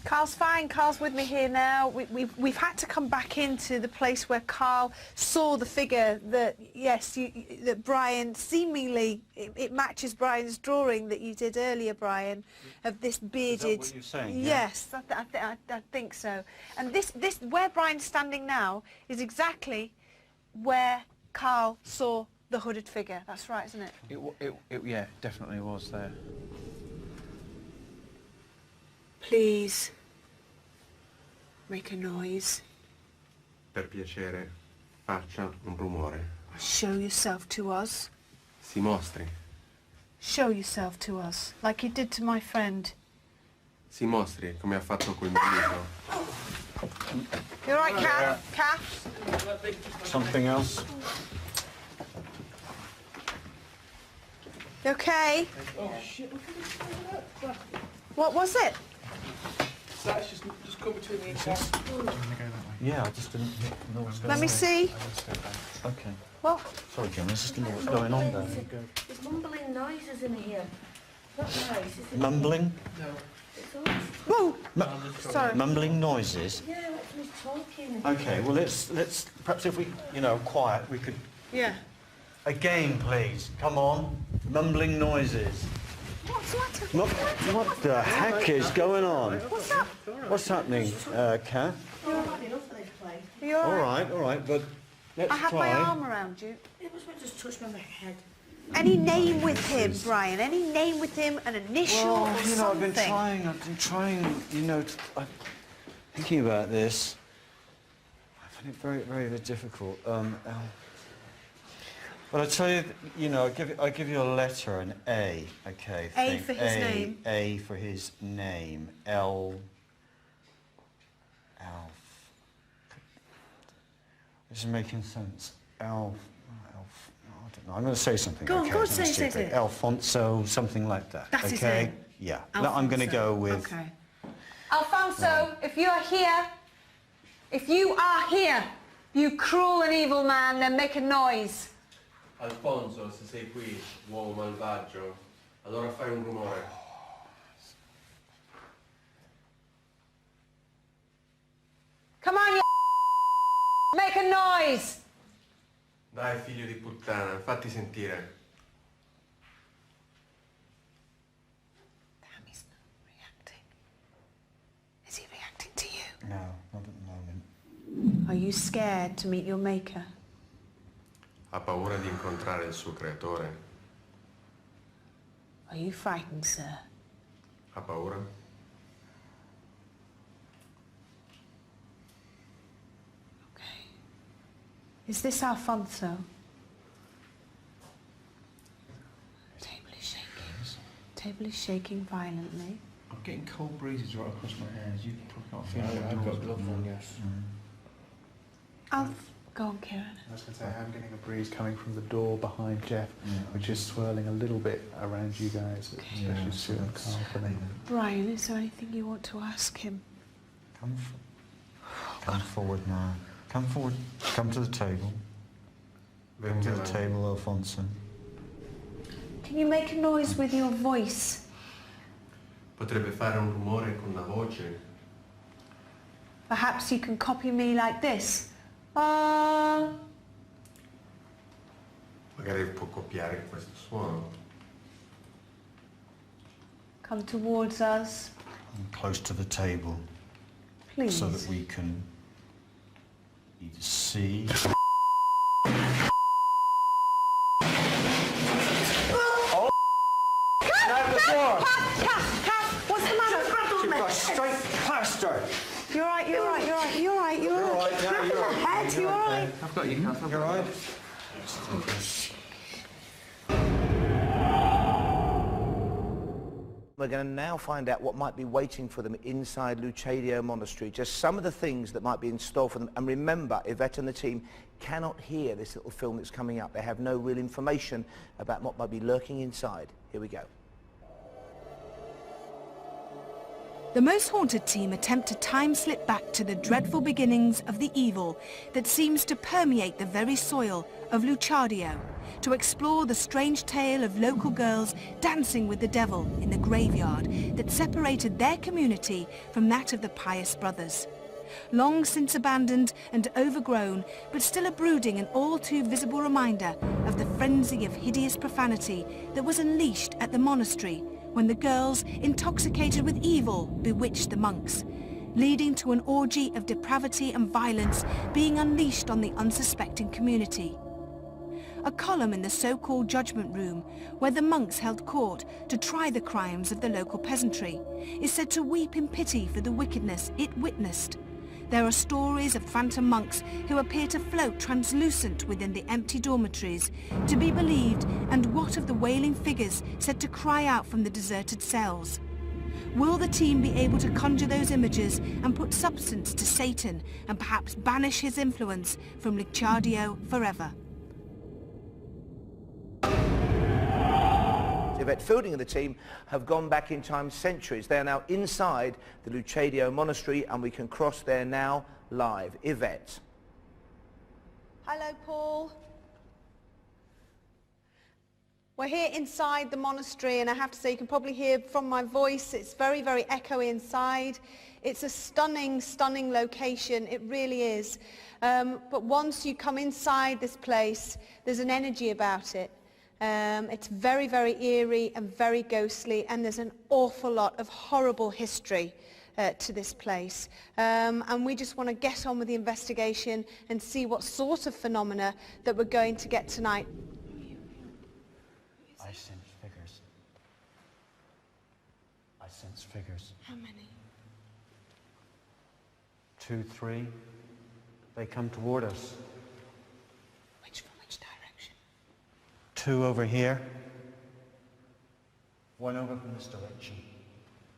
Carl's fine. Carl's with me here now. We've had to come back into the place where Carl saw the figure that, yes, that Brian seemingly, it matches Brian's drawing that you did earlier, Brian, of this bearded... Is that what you're saying? Yes, I think so. And this, where Brian's standing now, is exactly where Carl saw the hooded figure. That's right, isn't it? Yeah, definitely was there. Please, make a noise. Per piacere, faccia un rumore. Show yourself to us. Si mostri. Show yourself to us, like you did to my friend. Si mostri, come ha fatto col mio amico. You all right, Kath? Something else? You okay? Oh shit! What was it? That's just come between me and Kath. Yeah, I just didn't know what's going on. Let me see. Okay. What? Sorry, Jim, I just didn't know what's going on there. There's mumbling noises in here. What noise? Is it? Mumbling? No. It's all... Whoa! Sorry. Mumbling noises? Yeah, like someone's talking. Okay, well, let's perhaps if we, quiet, we could... Yeah. Again, please. Come on. Mumbling noises. What's that? What the heck is going on? What's that? What's happening, Kath? You're not enough for this place. Are you all right? All right, but let's I have try. my arm around you. It was what just touched me on the head. Any name with him, Brian? Any name with him? An initial or something? I've been trying, thinking about this. I find it very, very difficult. But I tell you, I give you a letter, an A, okay? A for his name. A for his name. L. This is making sense. I don't know. I'm going to say something. Go on, okay? go on, say it. Alfonso, something like that. That's okay? his name. Yeah. Alfonso. I'm going to go with. Okay. Alfonso, if you are here, You cruel and evil man, then make a noise. Alfonso, se sei qui, uomo malvagio, allora fai un rumore. Come on, you make a noise. Dai, figlio di puttana, fatti sentire. Damn, he's not reacting. Is he reacting to you? No, not at the moment. Are you scared to meet your maker? Ha paura di incontrare il suo creatore. Are you frightened, sir? Ha paura? Okay. Is this Alfonso? Table is shaking. Table is shaking violently. I'm getting cold breezes right across my hands. You probably can't feel it. I've got gloves on, yes. Go on, Kieran. I was going to say, I'm getting a breeze coming from the door behind Jeff, which is swirling a little bit around you guys, especially Stuart and Carl for me. Brian, is there anything you want to ask him? Come forward now. Come forward. Come to the table. Come to the table, Alfonso. Can you make a noise with your voice? Potrebbe fare un rumore con la voce. Perhaps you can copy me like this. Magari può copiare questo suono. Come towards us, And close to the table. please. So that we can either see... What's the matter? Straight past her. You're right, you're right, you're right, you're right, you're right. Yeah, you're right. Head, you're right. I've got you, Kath. You're right. We're going to now find out what might be waiting for them inside Lucadio Monastery, just some of the things that might be in store for them. And remember, Yvette and the team cannot hear this little film that's coming up. They have no real information about what might be lurking inside. Here we go. The Most Haunted team attempt to time slip back to the dreadful beginnings of the evil that seems to permeate the very soil of Lucadio, to explore the strange tale of local girls dancing with the devil in the graveyard that separated their community from that of the pious brothers. Long since abandoned and overgrown, but still a brooding and all too visible reminder of the frenzy of hideous profanity that was unleashed at the monastery when the girls, intoxicated with evil, bewitched the monks, leading to an orgy of depravity and violence being unleashed on the unsuspecting community. A column in the so-called judgment room, where the monks held court to try the crimes of the local peasantry, is said to weep in pity for the wickedness it witnessed. There are stories of phantom monks who appear to float translucent within the empty dormitories, to be believed, and what of the wailing figures said to cry out from the deserted cells? Will the team be able to conjure those images and put substance to Satan and perhaps banish his influence from Lucadio forever? Yvette Fielding and the team have gone back in time centuries. They are now inside the Lucadio Monastery and we can cross there now live. Yvette. Hello, Paul. We're here inside the monastery, and I have to say, you can probably hear from my voice, it's very, very echoey inside. It's a stunning, stunning location, it really is. But once you come inside this place, there's an energy about it. It's very, very eerie and very ghostly, and there's an awful lot of horrible history to this place. And we just want to get on with the investigation and see what sort of phenomena that we're going to get tonight. I sense figures. I sense figures. How many? 2, 3. They come toward us. From which direction? 2 over here. 1 over from this direction.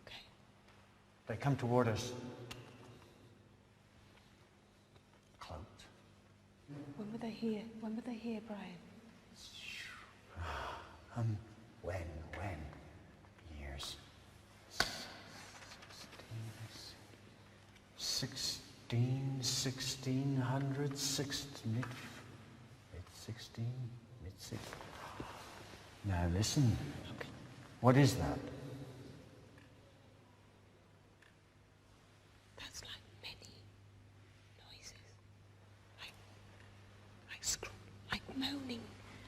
Okay. They come toward us. Cloaked. When were they here? When were they here, Brian? When? Years. 16, 1600, mid-16, mid-16. Now listen, what is that? That's like many noises. Like moaning.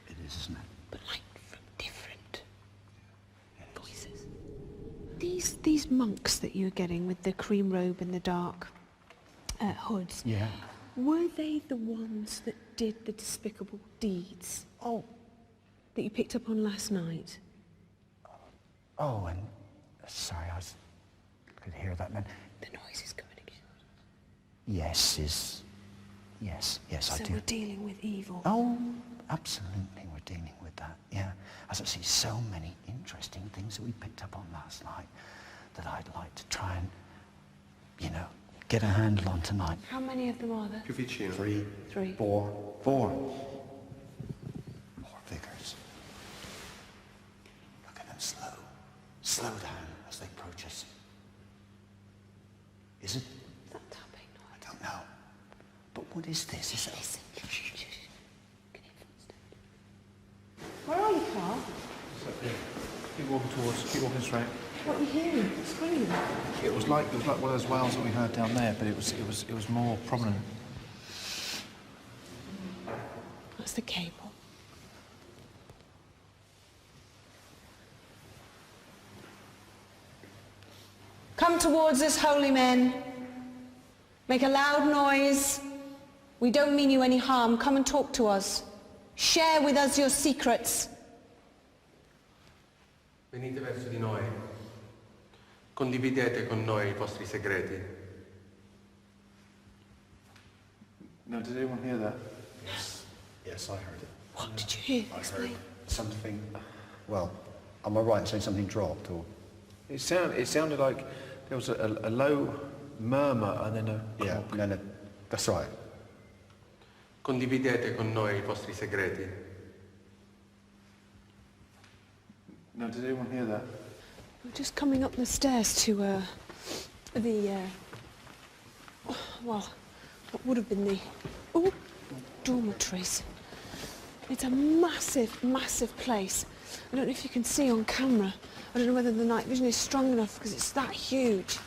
It is, isn't it? But like from different voices. These monks that you're getting with the cream robe and the dark hoods, Yeah. were they the ones that did the despicable deeds? Oh. That you picked up on last night? Oh, and sorry, I could hear that then. The noise is coming again. Yes, I So do. we're dealing with evil. Oh, absolutely, we're dealing with that, yeah. As I see, so many interesting things that we picked up on last night that I'd like to try and, get a handle on tonight. How many of them are there? Più vicino. Three. Four. Four figures. Look at them slow down as they approach us. Is it? That tapping noise. I don't know. But what is this? Is it? Listen. Shh. Can you footsteps? Where are you, Carl? Keep walking straight. What are you hearing? Screaming? It was like one of those wails that we heard down there, but it was more prominent. That's the cable. Come towards us, holy men. Make a loud noise. We don't mean you any harm. Come and talk to us. Share with us your secrets. Venite verso di noi. Condividete con noi I vostri segreti. No, did anyone hear that? Yes, I heard it. What did you hear? I heard Explain. something, well, am I right in saying something dropped or? It sounded like there was a low murmur and then a... Yeah, no, that's right. Condividete con noi I vostri segreti. No, did anyone hear that? We're just coming up the stairs to well, what would have been the dormitories. It's a massive, massive place. I don't know if you can see on camera. I don't know whether the night vision is strong enough because it's that huge.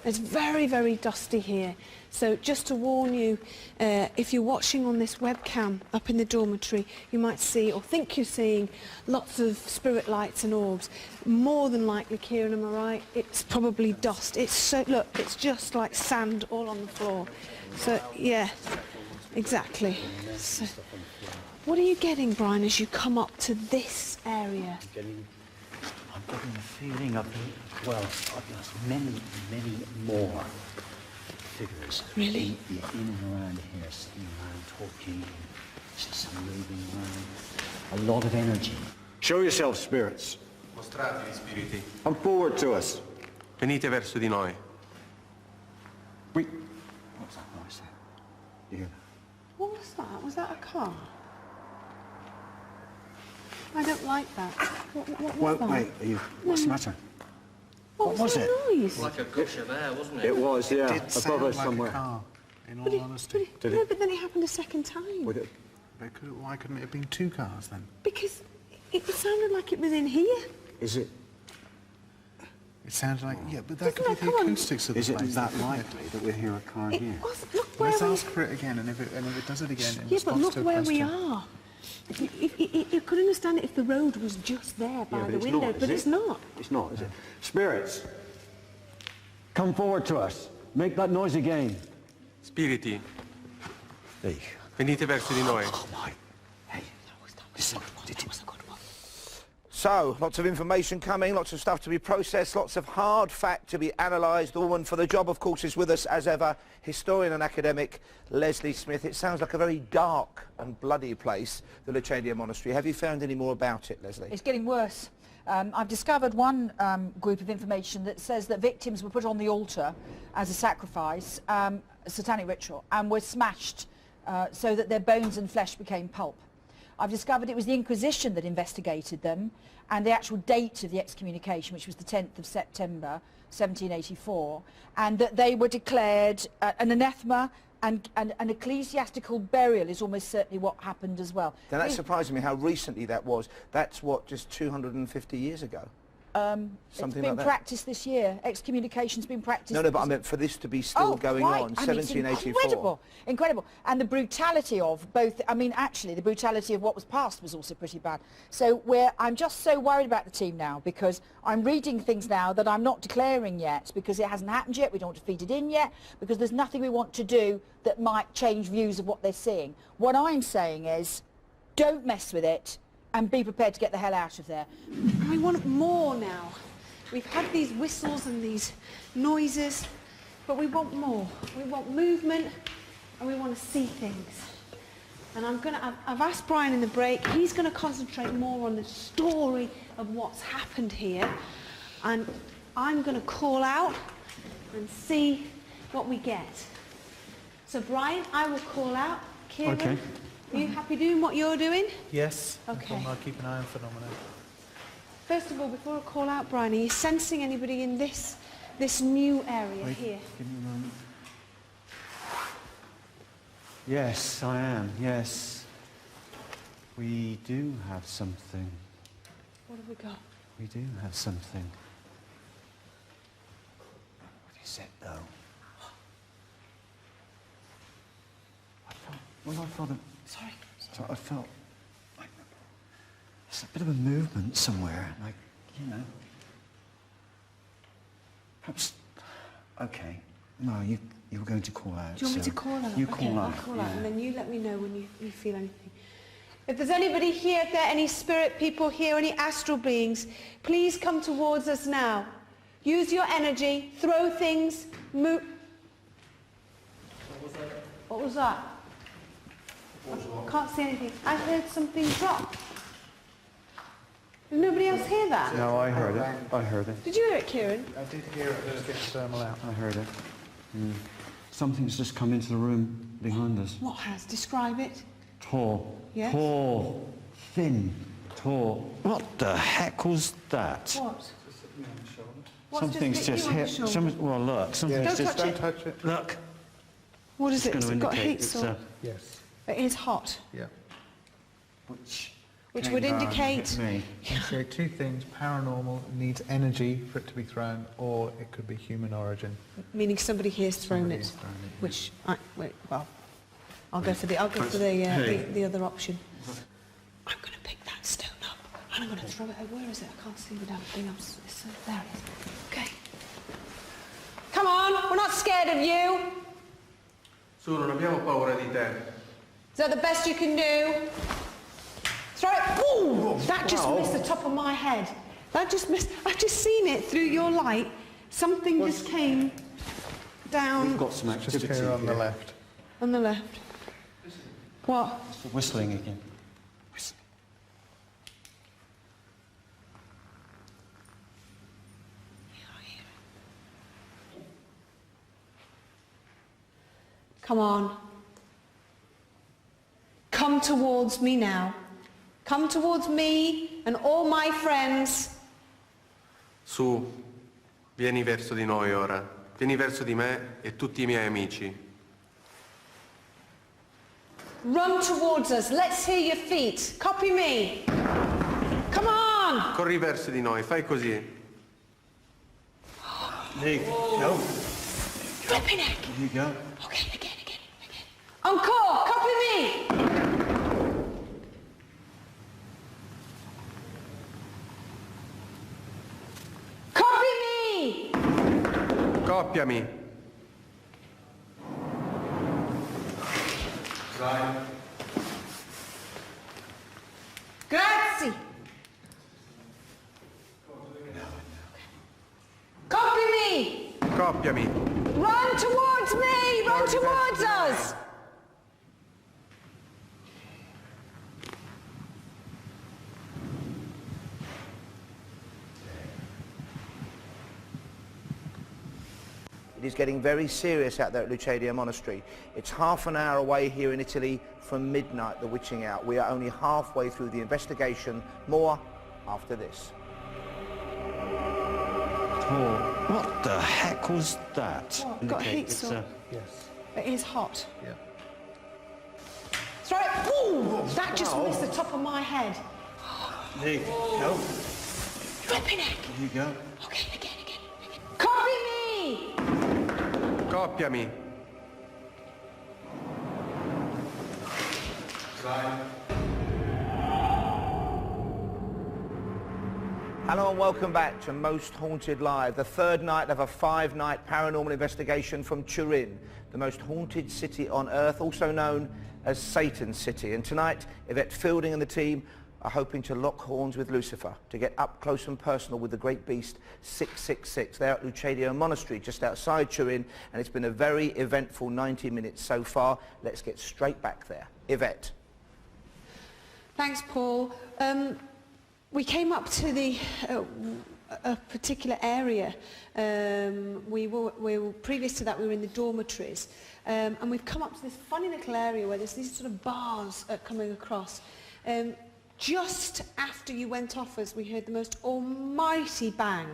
It's very, very dusty here. So just to warn you, if you're watching on this webcam up in the dormitory, you might see, or think you're seeing, lots of spirit lights and orbs. More than likely, Kieran, am I right? It's probably dust. It's so, look, it's just like sand all on the floor. So, yeah, exactly. So, what are you getting, Brian, as you come up to this area? I'm getting the feeling of, well, there's many, many more figures. Really? In and around here, sitting around, talking, just some moving around. A lot of energy. Show yourselves, spirits. Mostratevi, spiriti. Come forward to us. Venite verso di noi. Wait. What's that noise there? You hear that? What was that? Was that a car? I don't like that. What was that? Wait, what's the matter? What was it? Noise? Like a gush of air, wasn't it? It was, yeah, It did above sound us like somewhere. a car, in all honesty. Did No, it? but then it happened a second time. Would it? Why couldn't it have been two cars then? Because it sounded like it was in here. Is it? It sounded like, yeah, but that Isn't could be that- the come on. acoustics of the Is it place. that couldn't it? likely that we'll hear a car It here? was. Look where Let's we. ask for it again, and if it does it again in Yeah, but response look to a where question. we are. You could understand it if the road was just there by the window, but it's not. It's not, is it? Spirits, come forward to us. Make that noise again. Spiriti, Hey. venite verso di noi. Oh my. Hey, listen. That was a good one. So, lots of information coming, lots of stuff to be processed, lots of hard fact to be analysed. The woman for the job, of course, is with us as ever, historian and academic Leslie Smith. It sounds like a very dark and bloody place, the Lechadia Monastery. Have you found any more about it, Leslie? It's getting worse. I've discovered one group of information that says that victims were put on the altar as a sacrifice, a satanic ritual, and were smashed so that their bones and flesh became pulp. I've discovered it was the Inquisition that investigated them, and the actual date of the excommunication, which was the 10th of September 1784, and that they were declared an anathema, and an ecclesiastical burial is almost certainly what happened as well. Now that surprises me how recently that was. That's what, just 250 years ago? It's been practiced this year. Excommunication's been practiced. No, but I meant for this to be still going on, 1784. Incredible, incredible. And the brutality of both, I mean, actually, the brutality of what was passed was also pretty bad. So I'm just so worried about the team now, because I'm reading things now that I'm not declaring yet, because it hasn't happened yet, we don't want to feed it in yet, because there's nothing we want to do that might change views of what they're seeing. What I'm saying is, don't mess with it, and be prepared to get the hell out of there. I want more now. We've had these whistles and these noises, but we want more. We want movement, and we want to see things. And I've asked Brian in the break, he's going to concentrate more on the story of what's happened here, and I'm going to call out and see what we get. So Brian, I will call out. Kieran, Okay. Are you happy doing what you're doing? Yes. Okay. I'll keep an eye on phenomena. First of all, before I call out Brian, are you sensing anybody in this new area here? Give me a moment. Yes, I am, yes. We do have something. What have we got? We do have something. What is it, though? I thought it... Sorry. So I felt like there's a bit of a movement somewhere, like, you know. Perhaps, okay. No, you were going to call out. Do you want me to call out? You okay, call out. I'll call out, and then you let me know when you feel anything. If there's anybody here, if there are any spirit people here, any astral beings, please come towards us now. Use your energy, throw things, move. What was that? I can't see anything. I heard something drop. Did nobody else hear that? No, I heard it. I heard it. Did you hear it, Kieran? I did hear it. Let's get the thermal out. I heard it. Something's just come into the room behind us. What has? Describe it. Tall. Yes? Tall. Thin. Tall. What the heck was that? What? Something's just hit. Well, look. Something's Don't touch it. Touch it. Look. What is it? It's Has going it to got indicate heat it's, or? Yes. It is hot. Yeah. Which would indicate... Hit me. So two things, paranormal needs energy for it to be thrown, or it could be human origin. Meaning somebody here's thrown Somebody it. has thrown it, Which, well, I'll go for the other option. I'm going to pick that stone up and I'm going to throw it. Where is it? I can't see the damn thing. There it is. Okay. Come on, we're not scared of you. Su, non abbiamo paura di te. Is that the best you can do? Throw it. Ooh, that just missed the top of my head. That just missed. I've just seen it through your light. Something just came down We've got some activity Just here on the left. on the left. What? It's the whistling again. Whistling. Come on. Come towards me now. Come towards me and all my friends. Su, vieni verso di noi ora. Vieni verso di me e tutti i miei amici. Run towards us. Let's hear your feet. Copy me. Come on. Corri verso di noi, fai così. There you go. Flipping it. There you go. Okay, again. Encore. Copy me. Copy me. Coppiami. Grazie. Copy me. Coppiami. Run towards me. Run towards us. It is getting very serious out there at Lucadia Monastery. It's half an hour away here in Italy from midnight, the witching hour. We are only halfway through the investigation. More after this. Oh, what the heck was that? What, got heat It's sore? Yes. It is hot. Yeah. Throw it. Ooh, that just missed the top of my head. There you go. Flipping heck. There you go. Okay, again. Copy me! Coppiami. Hello and welcome back to Most Haunted Live, the third night of a 5-night paranormal investigation from Turin, the most haunted city on earth, also known as Satan's City. And tonight, Yvette Fielding and the team are hoping to lock horns with Lucifer, to get up close and personal with the great beast 666. They're at Lucadia Monastery, just outside Turin, and it's been a very eventful 90 minutes so far. Let's get straight back there. Yvette. Thanks, Paul. We came up to the a particular area. We were previous to that we were in the dormitories, and we've come up to this funny little area where there's these sort of bars coming across. Just after you went off us, we heard the most almighty bang.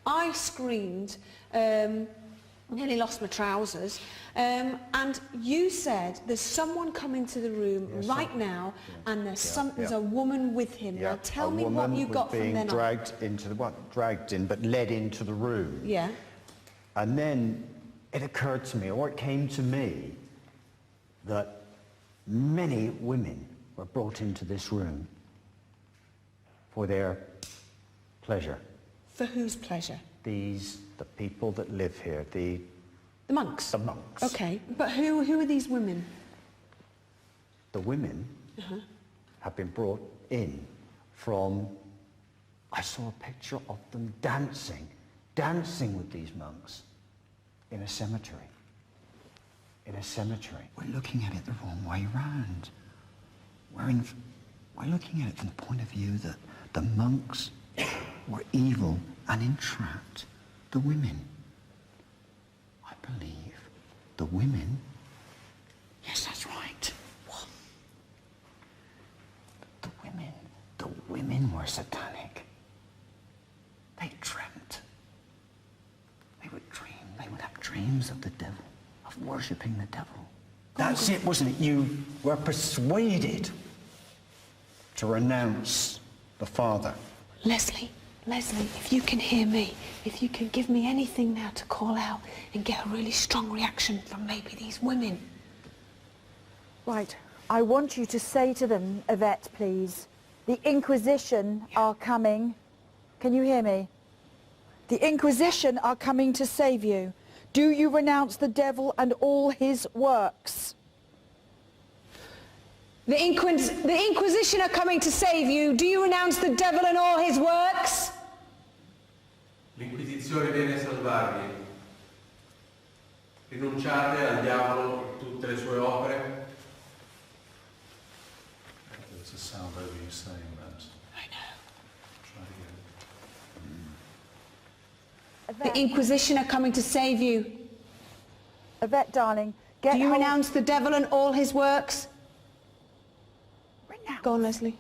I screamed, nearly lost my trousers, and you said there's someone coming to the room right now, and there's a woman with him. Now tell me what you got from then on. dragged into the, dragged in, but led into the room. Yeah. And then it occurred to me, or it came to me, that many women were brought into this room for their pleasure. For whose pleasure? The people that live here, the monks? The monks. Okay, but who are these women? The women have been brought in from, I saw a picture of them dancing with these monks in a cemetery. In a cemetery. We're looking at it the wrong way round. We're looking at it from the point of view that the monks were evil and entrapped the women. I believe the women... Yes, that's right. What? The women were satanic. They dreamt. They would have dreams of the devil, of worshipping the devil. That's it, wasn't it? You were persuaded to renounce the Father. Leslie, if you can hear me, if you can give me anything now to call out and get a really strong reaction from maybe these women. Right. I want you to say to them, Yvette, please, the Inquisition are coming. Can you hear me? The Inquisition are coming to save you. Do you renounce the devil and all his works? The Inquisition are coming to save you. Do you renounce the devil and all his works? L'Inquisizione viene a salvarvi. Rinunciate al diavolo e tutte le sue opere. There's a sound over you saying that. I know. Try again. The Inquisition are coming to save you. Yvette, darling, do you renounce the devil and all his works? Go on, Leslie.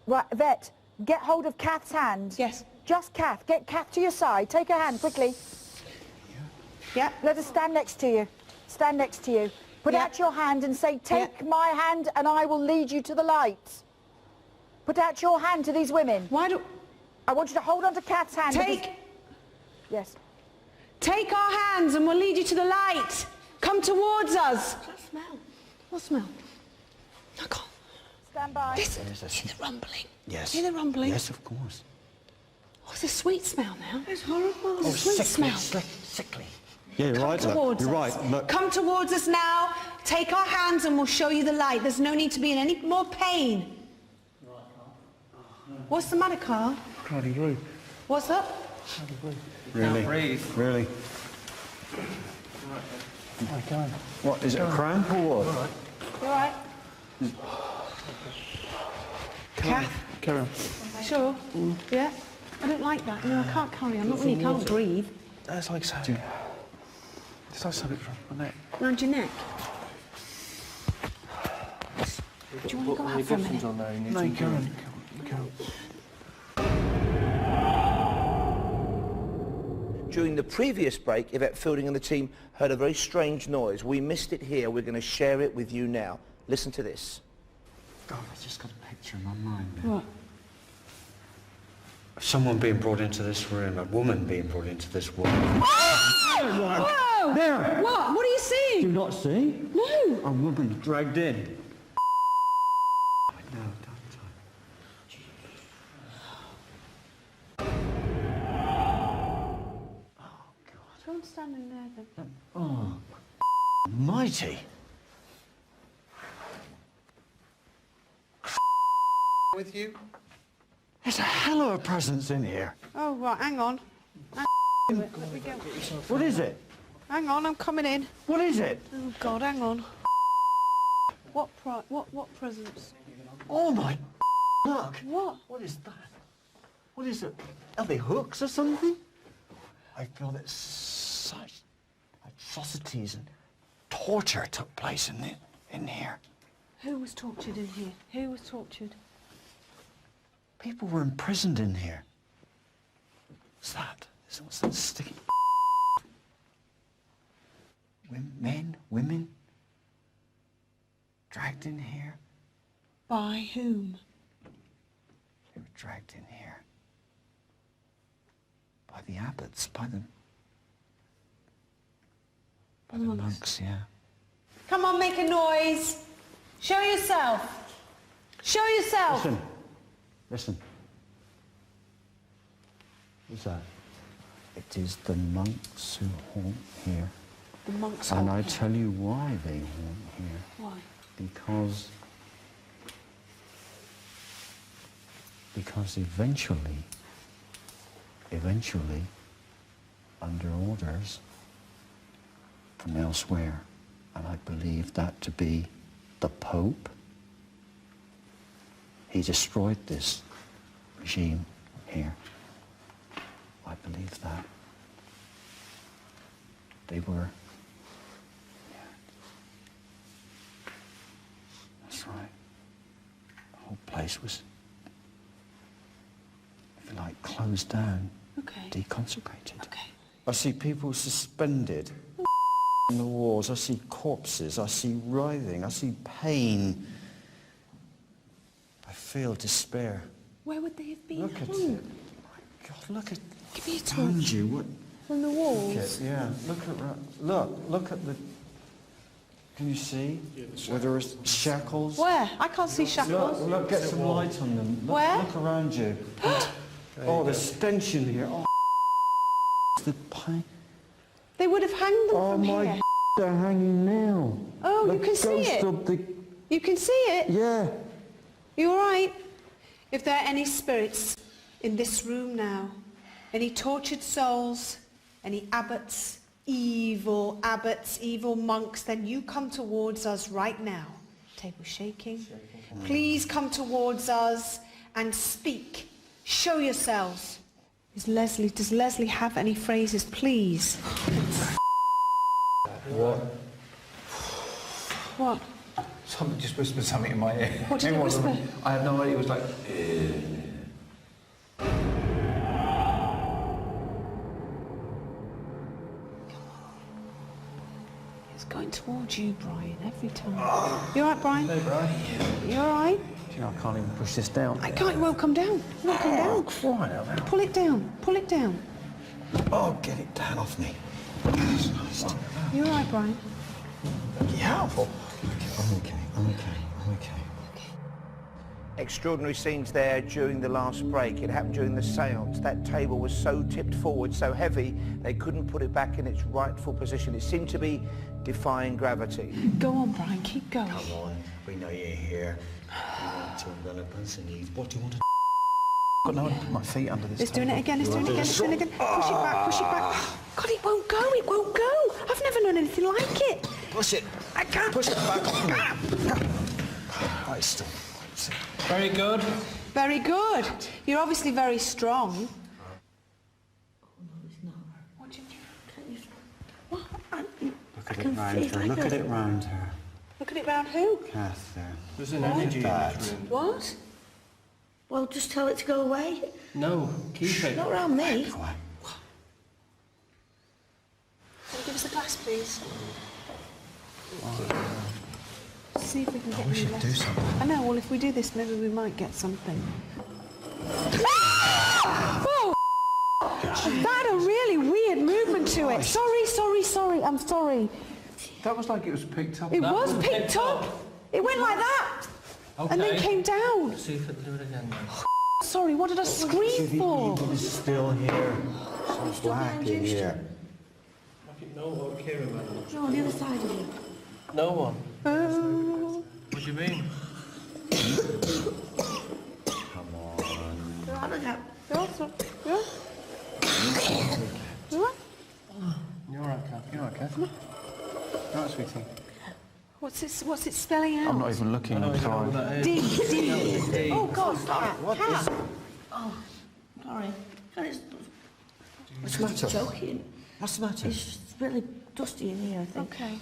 Right, Yvette, get hold of Kath's hand. Yes. Just Kath. Get Kath to your side. Take her hand, quickly. Yeah. Let her stand next to you. Stand next to you. Put out your hand and say, take my hand and I will lead you to the light. Put out your hand to these women. I want you to hold on to Kath's hand. Yes. Take our hands and we'll lead you to the light. Come towards us. What's that smell? What smell? I can't. Stand by. Listen, see the rumbling? Yes. See the rumbling? Yes, of course. Oh, it's a sweet smell now. It's horrible. It's a sweet smell. Sickly. Yeah, you're right. Towards You're us. right. Look. Come towards us now. Take our hands and we'll show you the light. There's no need to be in any more pain. What's the matter, Carl? Can't even breathe. What's up? Can't breathe. Really? Really? I can't. What, is it a cramp or what? You all right? Kath? Carry on. Sure? Yeah? I don't like that. No, I can't carry on. Not when you can't breathe. That's like saying... Just like something from my neck. Round your neck? Do you want to go out for a minute? No, go on. During the previous break, Yvette Fielding and the team heard a very strange noise. We missed it here. We're going to share it with you now. Listen to this. God, I've just got a picture in my mind now. What? Of someone being brought into this room, a woman being brought into this room. Whoa! There! What? What are you Do seeing? you not see? No. A woman dragged in. No, don't. Someone's standing there then. Oh, mighty. With you? There's a hell of a presence in here. Oh, right, hang on. Let me go. What is it? Hang on, I'm coming in. What is it? Oh, God, hang on. What presents? Oh my look. What? What is that? What is it? Are they hooks or something? I feel that such atrocities and torture took place in here. Who was tortured in here? Who was tortured? People were imprisoned in here. What's that? What's that sticky? Men, women, dragged in here. By whom? They were dragged in here. By the abbots, by the monks, yeah. Come on, make a noise. Show yourself. Show yourself. Listen. Who's that? It is the monks who haunt here. The monks And haunt I here. tell you why they haunt here. Why? Because eventually, under orders from elsewhere, and I believe that to be the Pope, he destroyed this regime here. I believe that. They were... Yeah. That's right. The whole place was, if you like, closed down, deconsecrated. Okay. I see people suspended in the walls. I see corpses. I see writhing. I see pain. I feel despair. Where would they have been Look at hung? it. My God, look at... Give me a torch. Around you, what... From the walls? Look at, yeah, look at the... Can you see? Where there are shackles? Where? I can't see shackles. Look, get some light on them. Look, Where? Look around you. Oh, the stench in here. Oh, the pain. They would have hanged them Oh, from my here. they're hanging now. Oh, The you can see ghost it? of the... You can see it? Yeah. You all right? If there are any spirits in this room now, any tortured souls, any abbots, evil monks, then you come towards us right now. Table shaking. Please come towards us and speak. Show yourselves. Does Leslie have any phrases, please? What? What? Something just whispered something in my ear. What did it whisper? I have no idea. It was like... It's going towards you, Brian, every time. You all right, Brian? Hey, Brian. You all right? You know, I can't even push this down. I can't, it won't come down. It won't come down. Crying out loud. Pull it down. Pull it down. Oh, get it down off me. You all right, Brian? Yeah, I'm okay. Extraordinary scenes there during the last break. It happened during the seance. That table was so tipped forward, so heavy, they couldn't put it back in its rightful position. It seemed to be defying gravity. Go on, Brian, keep going. Come on, we know you're here. You want to run up and sneeze. What do you want to I've got no one to put my feet under this It's doing table. it again, it's doing it again, it's doing it again. Push it back, push it back. God, it won't go, it won't go. I've never known anything like it. Push it. I can't. Push it back off me. Right, still. Very good. Very good. You're obviously very strong. What do you mean? What? Look at it round her. Look at it round her. Look at it round who? Kath, there. There's an energy in this room. What? Well, just tell it to go away. No, keep it. Not around me. Go on. Can you give us a glass, please? See if we can get We any should less. do something. I know, well, if we do this, maybe we might get something. Oh! That had a really weird movement to it. Sorry, I'm sorry. That was like it was picked up. It was picked up. It went like that. Okay. And then came down. See if it'll do it again then. Sorry, what did I scream for? It's still here. So black in here. No one caring about it. No, on the other side of you. No one. Oh. What do you mean? Come on. Go on, look out. Yeah. You're right, Kath. You all right, Kath? All right, sweetie. What's it spelling out? I'm not even looking, I'm sorry. D. Oh, God, stop. Cat. Oh, sorry. What's the matter? Joking. What's the matter? It's really dusty in here, I think. Okay.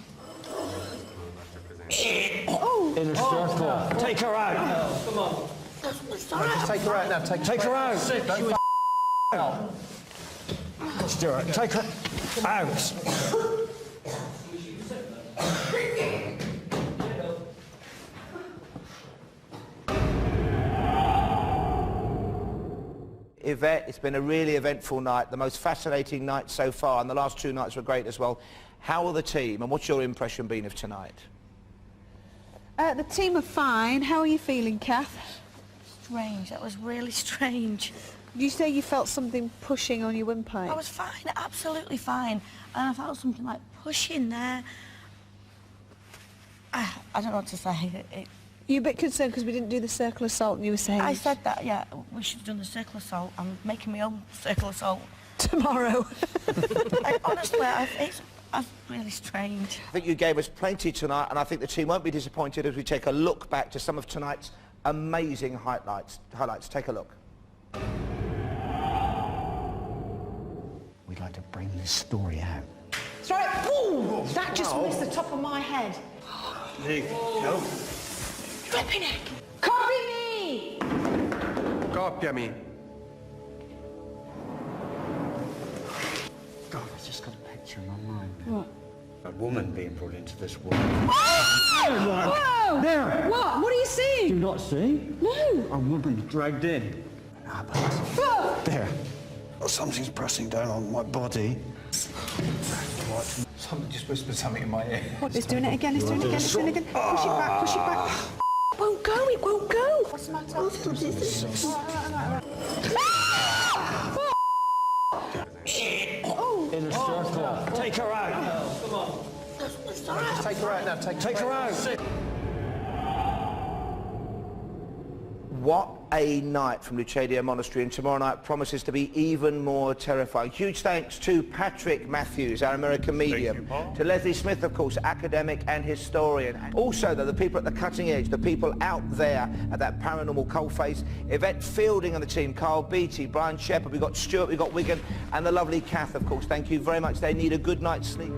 In a circle. Take her out. Come on. It's all right. Take her out now. Take her out. Don't Out. Stuart, take her out. Yvette, it's been a really eventful night, the most fascinating night so far, and the last 2 nights were great as well. How are the team, and what's your impression been of tonight? The team are fine. How are you feeling, Kath? Strange. That was really strange. You say you felt something pushing on your windpipe? I was fine, absolutely fine. And I felt something like pushing there. I don't know what to say. You're a bit concerned because we didn't do the circle assault and you were saying... I said that, yeah, we should have done the circle assault. I'm making my own circle assault. Tomorrow. Honestly, it's really strange. I think you gave us plenty tonight, and I think the team won't be disappointed as we take a look back to some of tonight's amazing highlights. Take a look. We'd like to bring this story out. Sorry, ooh, that just missed the top of my head. No. Flipping it. Copy me! Coppiami. God, I just got a picture in my mind. What? A woman being brought into this world. Whoa! There. What? What are you Do seeing? you not see? No. A woman dragged in. Ah, but Whoa! there. Oh, something's pressing down on my body. What? Somebody just whispered something in my ear. What? It's doing it again, it's doing it again, it's doing it again. Push it back, push it back. Won't go, it won't go. What's the matter? In a circle. Take her out. Come on. Take her out now. Take her out. What a night from Lucadia Monastery, and tomorrow night promises to be even more terrifying. Huge thanks to Patrick Matthews, our American medium, to Leslie Smith, of course, academic and historian. And also, though, the people at the cutting edge, the people out there at that paranormal coalface, Yvette Fielding and the team, Carl Beattie, Brian Shepherd, we've got Stuart, we've got Wigan, and the lovely Kath, of course. Thank you very much. They need a good night's sleep.